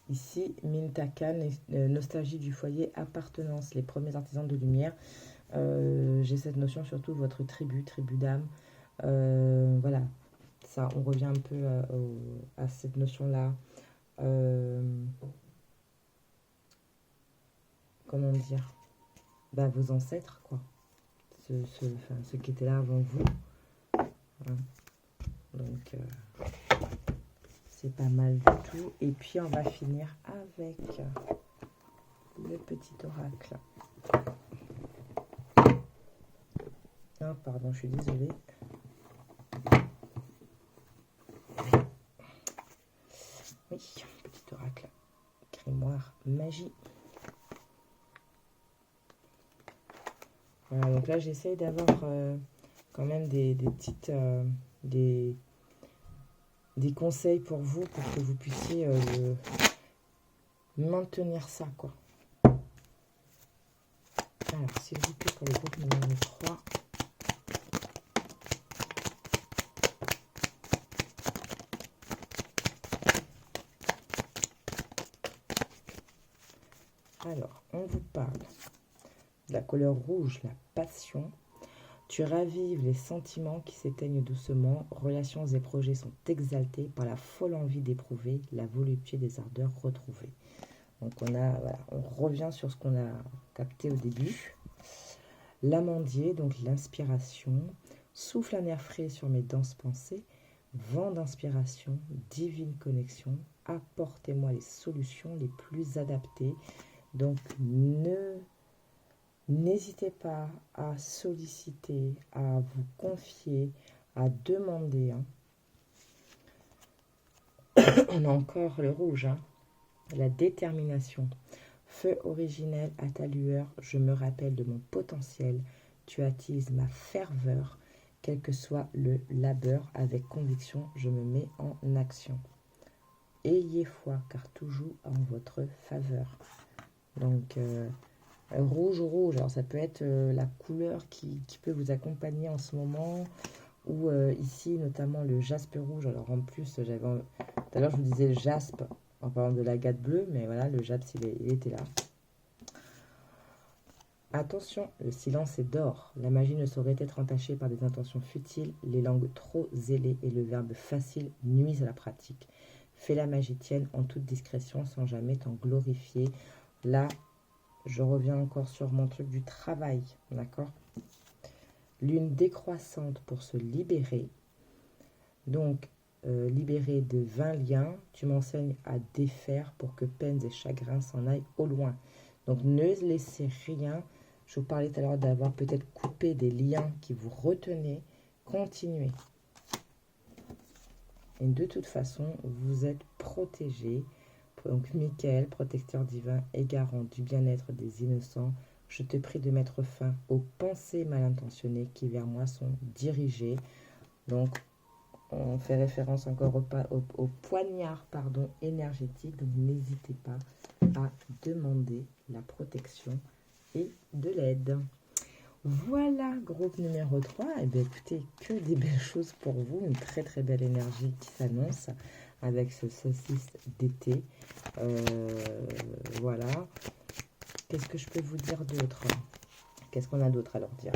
Speaker 1: Ici, Mintaka, nostalgie du foyer, appartenance, les premiers artisans de lumière. J'ai cette notion, surtout votre tribu d'âme. Voilà, ça, on revient un peu à cette notion-là. Comment dire, bah, vos ancêtres, quoi. Ceux qui étaient là avant vous. Hein. Donc, c'est pas mal du tout. Et puis, on va finir avec le petit oracle. Ah, pardon, je suis désolée. Oui, petit oracle. Grimoire magie. Voilà, donc là, j'essaye d'avoir quand même des petites... des conseils pour vous, pour que vous puissiez maintenir ça, quoi. Alors, s'il vous plaît, pour le groupe numéro 3. Alors, on vous parle de la couleur rouge, la passion. Tu ravives les sentiments qui s'éteignent doucement. Relations et projets sont exaltés par la folle envie d'éprouver la volupté des ardeurs retrouvées. Donc voilà, on revient sur ce qu'on a capté au début. L'amandier, donc l'inspiration. Souffle un air frais sur mes denses pensées. Vent d'inspiration, divine connexion. Apportez-moi les solutions les plus adaptées. Donc n'hésitez pas à solliciter, à vous confier, à demander. Hein. On a encore le rouge, hein. La détermination. Feu originel à ta lueur, je me rappelle de mon potentiel. Tu attises ma ferveur, quel que soit le labeur. Avec conviction, je me mets en action. Ayez foi, car tout joue en votre faveur. Donc, rouge. Alors, ça peut être la couleur qui peut vous accompagner en ce moment. Ou ici, notamment le jaspe rouge. Alors, en plus, tout à l'heure, je vous disais le jaspe en parlant de l'agate bleue. Mais voilà, le jaspe, il était là. Attention, le silence est d'or. La magie ne saurait être entachée par des intentions futiles. Les langues trop zélées et le verbe facile nuisent à la pratique. Fais la magie tienne en toute discrétion sans jamais t'en glorifier. Là, je reviens encore sur mon truc du travail, d'accord? Lune décroissante pour se libérer. Donc, libérer de 20 liens. Tu m'enseignes à défaire pour que peines et chagrins s'en aillent au loin. Donc, ne laissez rien. Je vous parlais tout à l'heure d'avoir peut-être coupé des liens qui vous retenaient. Continuez. Et de toute façon, vous êtes protégés. Donc, Michael, protecteur divin et garant du bien-être des innocents, je te prie de mettre fin aux pensées mal intentionnées qui vers moi sont dirigées. Donc, on fait référence encore au poignard énergétique. Donc, n'hésitez pas à demander la protection et de l'aide. Voilà, groupe numéro 3. Eh bien, écoutez, que des belles choses pour vous. Une très très belle énergie qui s'annonce avec ce solstice d'été. Voilà. Qu'est-ce que je peux vous dire d'autre? Qu'est-ce qu'on a d'autre à leur dire?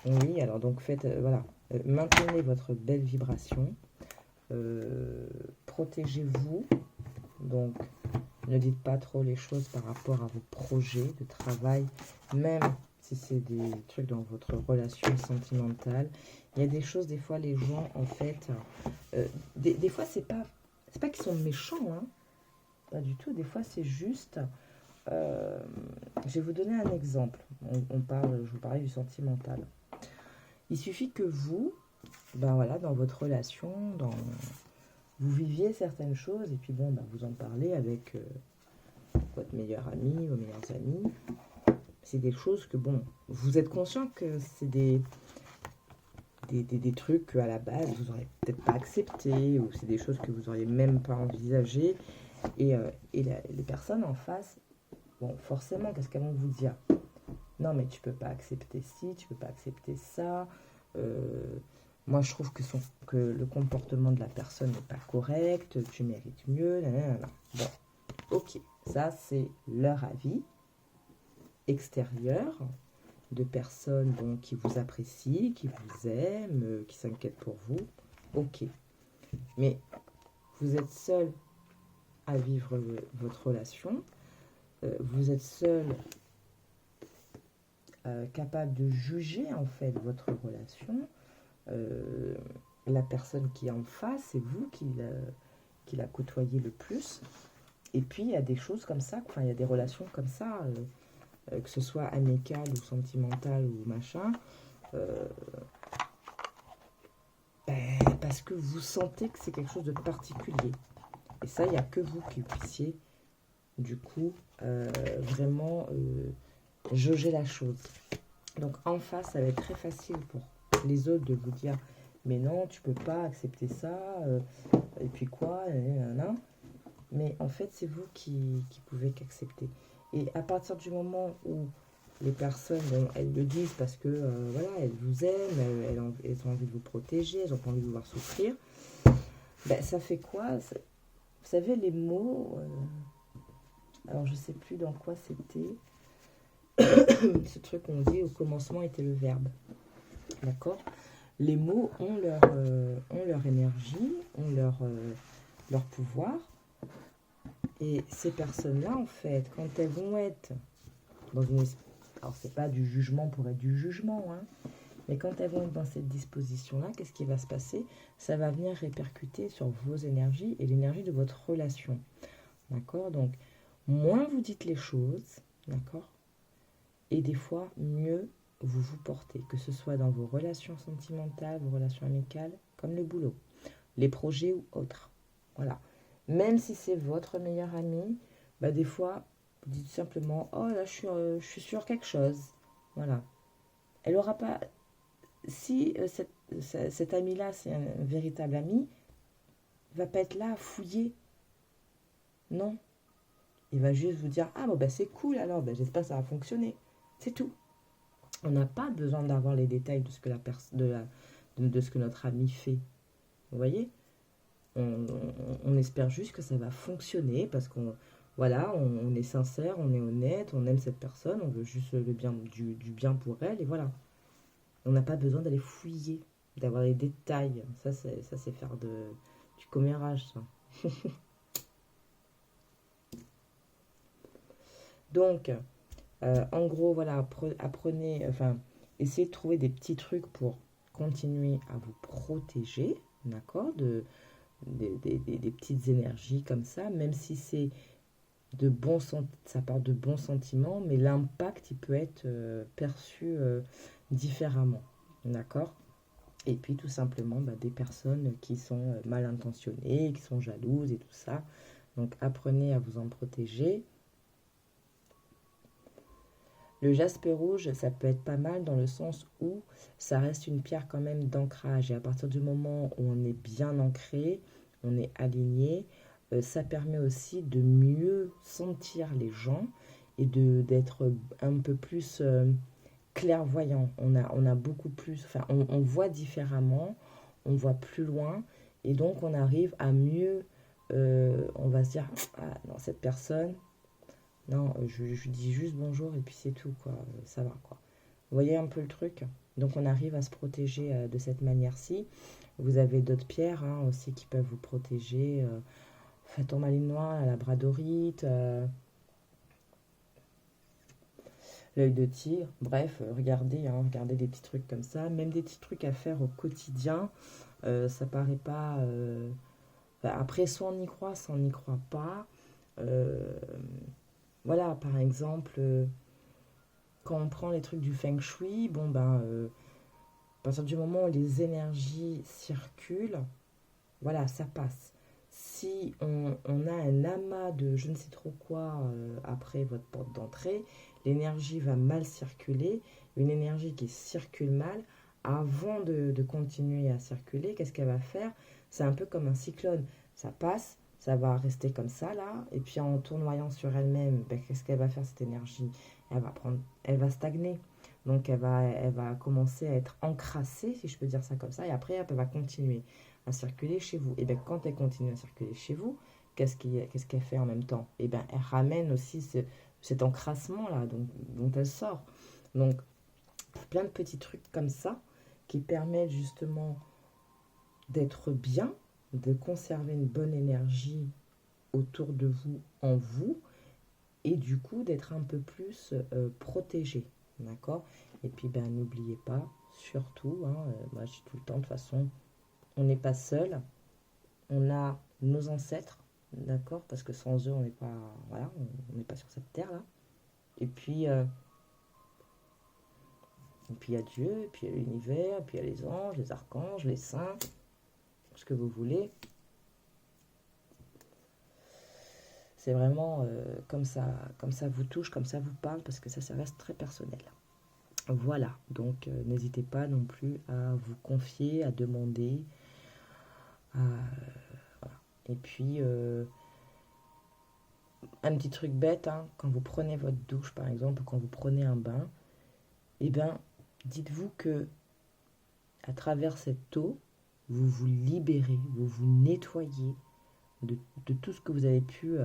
Speaker 1: Oui, alors donc faites, voilà, maintenez votre belle vibration. Protégez-vous. Donc, ne dites pas trop les choses par rapport à vos projets de travail, même si c'est des trucs dans votre relation sentimentale. Il y a des choses, des fois, les gens, en fait, des fois, c'est pas qu'ils sont méchants, hein, pas du tout. Des fois, c'est juste, je vais vous donner un exemple. Je vous parlais du sentimental. Il suffit que vous, ben voilà, dans votre relation, vous viviez certaines choses, et puis bon, ben, vous en parlez avec votre meilleur ami, vos meilleurs amis. C'est des choses que, bon, vous êtes conscient que c'est des trucs qu'à la base, vous n'aurez peut-être pas accepté, ou c'est des choses que vous n'auriez même pas envisagées. Et les personnes en face, bon, forcément, qu'est-ce qu'elles vont vous dire? Non, mais tu peux pas accepter ci, tu peux pas accepter ça. Moi, je trouve que le comportement de la personne n'est pas correct, tu mérites mieux. Nanana. Bon, ok, ça c'est leur avis extérieur de personnes bon, qui vous apprécient, qui vous aiment, qui s'inquiètent pour vous. Ok, mais vous êtes seul à vivre votre relation. Vous êtes seul capable de juger en fait votre relation. La personne qui est en face, c'est vous qui la côtoyez le plus. Et puis, il y a des choses comme ça, enfin, il y a des relations comme ça, que ce soit amicales ou sentimentales ou machin, parce que vous sentez que c'est quelque chose de particulier. Et ça, il n'y a que vous qui puissiez, du coup, vraiment jauger la chose. Donc, en face, ça va être très facile pour les autres de vous dire mais non, tu peux pas accepter ça, et puis quoi, nanana. Mais en fait, c'est vous qui pouvez qu'accepter. Et à partir du moment où les personnes, bon, elles le disent parce que voilà, elles vous aiment, elles ont envie de vous protéger, elles n'ont pas envie de vous voir souffrir, ben, ça fait quoi? Vous savez, les mots, alors je sais plus dans quoi c'était, ce truc qu'on dit au commencement était le verbe. D'accord? Les mots ont leur énergie, ont leur pouvoir. Et ces personnes-là, en fait, quand elles vont être dans une... Alors, c'est pas du jugement pour être du jugement, hein, mais quand elles vont être dans cette disposition-là, qu'est-ce qui va se passer? Ça va venir répercuter sur vos énergies et l'énergie de votre relation. D'accord? Donc, moins vous dites les choses, d'accord? Et des fois, mieux vous vous portez, que ce soit dans vos relations sentimentales, vos relations amicales, comme le boulot, les projets ou autres. Voilà. Même si c'est votre meilleur ami, bah des fois, vous dites simplement oh là, je suis sur quelque chose. Voilà. Elle aura pas. Si cet ami-là, c'est un véritable ami, va pas être là à fouiller. Non. Il va juste vous dire ah bon, bah c'est cool alors, bah, j'espère que ça va fonctionner. C'est tout. On n'a pas besoin d'avoir les détails de ce que, de ce que notre ami fait. Vous voyez? On espère juste que ça va fonctionner parce qu'on voilà, on est sincère, on est honnête, on aime cette personne, on veut juste le bien, du bien pour elle et voilà. On n'a pas besoin d'aller fouiller, d'avoir les détails. Ça c'est faire du commérage, ça. Donc, en gros, voilà, apprenez, enfin, essayez de trouver des petits trucs pour continuer à vous protéger, d'accord, des petites énergies comme ça, même si c'est ça part de bons sentiments, mais l'impact, il peut être perçu différemment, d'accord? Et puis tout simplement bah, des personnes qui sont mal intentionnées, qui sont jalouses et tout ça. Donc apprenez à vous en protéger. Le jaspe rouge, ça peut être pas mal dans le sens où ça reste une pierre quand même d'ancrage. Et à partir du moment où on est bien ancré, on est aligné, ça permet aussi de mieux sentir les gens et d'être un peu plus clairvoyant. On a beaucoup plus, enfin, on voit différemment, on voit plus loin, et donc on arrive à mieux, on va se dire, ah non, cette personne, non, je dis juste bonjour et puis c'est tout, quoi, ça va, quoi. Vous voyez un peu le truc? Donc on arrive à se protéger de cette manière-ci. Vous avez d'autres pierres hein, aussi qui peuvent vous protéger. Tourmaline noire, la labradorite, l'œil de tigre. Bref, regardez, hein, regardez des petits trucs comme ça. Même des petits trucs à faire au quotidien. Ça paraît pas... après, soit on y croit, soit on n'y croit pas. Euh, voilà, par exemple, quand on prend les trucs du feng shui, bon ben... à partir du moment où les énergies circulent, voilà, ça passe. Si on a un amas de je ne sais trop quoi après votre porte d'entrée, l'énergie va mal circuler. Une énergie qui circule mal, avant de continuer à circuler, qu'est-ce qu'elle va faire? C'est un peu comme un cyclone. Ça passe, ça va rester comme ça là, et puis en tournoyant sur elle-même, ben, qu'est-ce qu'elle va faire cette énergie? Elle va stagner. Donc elle va commencer à être encrassée, si je peux dire ça comme ça, et après elle va continuer à circuler chez vous. Et bien quand elle continue à circuler chez vous, qu'est-ce qu'elle fait en même temps? Et bien elle ramène aussi cet encrassement-là dont elle sort. Donc plein de petits trucs comme ça qui permettent justement d'être bien, de conserver une bonne énergie autour de vous, en vous, et du coup d'être un peu plus protégé. D'accord? Et puis ben n'oubliez pas, surtout, hein, moi je dis tout le temps, de toute façon, on n'est pas seul, on a nos ancêtres, d'accord? Parce que sans eux, on n'est pas, voilà, on n'est pas sur cette terre-là. Et puis, euh, et puis il y a Dieu, et puis il y a l'univers, et puis il y a les anges, les archanges, les saints, ce que vous voulez. C'est vraiment comme ça vous touche, comme ça vous parle, parce que ça reste très personnel. Voilà, donc n'hésitez pas non plus à vous confier, à demander. Voilà. Et puis, un petit truc bête, hein, quand vous prenez votre douche par exemple, ou quand vous prenez un bain, eh bien, dites-vous que à travers cette eau, vous vous libérez, vous vous nettoyez de tout ce que vous avez pu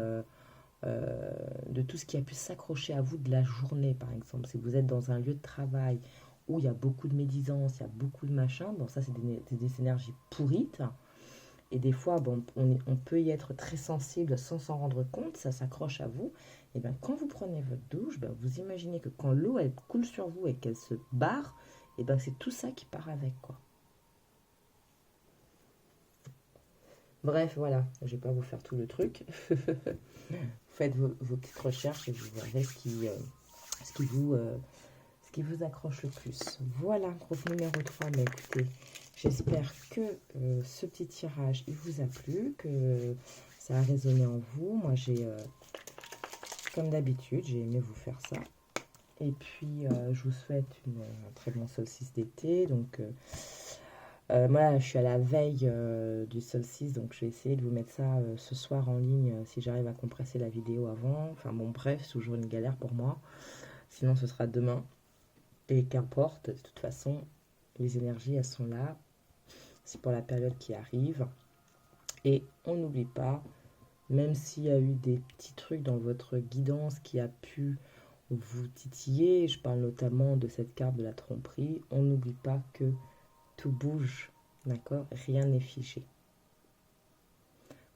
Speaker 1: de tout ce qui a pu s'accrocher à vous de la journée, par exemple. Si vous êtes dans un lieu de travail où il y a beaucoup de médisance, il y a beaucoup de machin, bon, ça, c'est des énergies pourrites. Et des fois, bon, on peut y être très sensible sans s'en rendre compte, ça s'accroche à vous. Et bien, quand vous prenez votre douche, ben, vous imaginez que quand l'eau, elle coule sur vous et qu'elle se barre, et ben, c'est tout ça qui part avec, quoi. Bref, voilà, je ne vais pas vous faire tout le truc. Faites vos petites recherches et vous verrez ce qui vous accroche le plus. Voilà, groupe numéro 3. Mais écoutez, j'espère que ce petit tirage, il vous a plu, que ça a résonné en vous. Moi, comme d'habitude, j'ai aimé vous faire ça. Et puis, je vous souhaite un très bon solstice d'été. Donc, moi, je suis à la veille du solstice, donc je vais essayer de vous mettre ça ce soir en ligne si j'arrive à compresser la vidéo avant. Enfin bon, bref, c'est toujours une galère pour moi. Sinon, ce sera demain. Et qu'importe, de toute façon, les énergies, elles sont là. C'est pour la période qui arrive. Et on n'oublie pas, même s'il y a eu des petits trucs dans votre guidance qui a pu vous titiller, je parle notamment de cette carte de la tromperie, on n'oublie pas que tout bouge, d'accord? Rien n'est figé.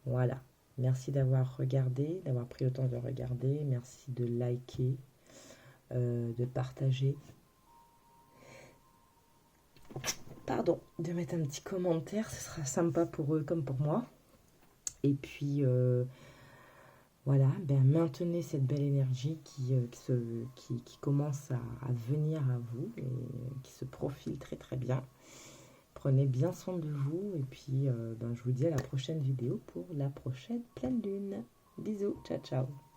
Speaker 1: Voilà. Merci d'avoir regardé, d'avoir pris le temps de regarder. Merci de liker, de partager. Pardon, de mettre un petit commentaire, ce sera sympa pour eux comme pour moi. Et puis, voilà, ben, maintenez cette belle énergie qui commence à venir à vous et qui se profile très très bien. Prenez bien soin de vous et puis ben, je vous dis à la prochaine vidéo pour la prochaine pleine lune. Bisous, ciao ciao.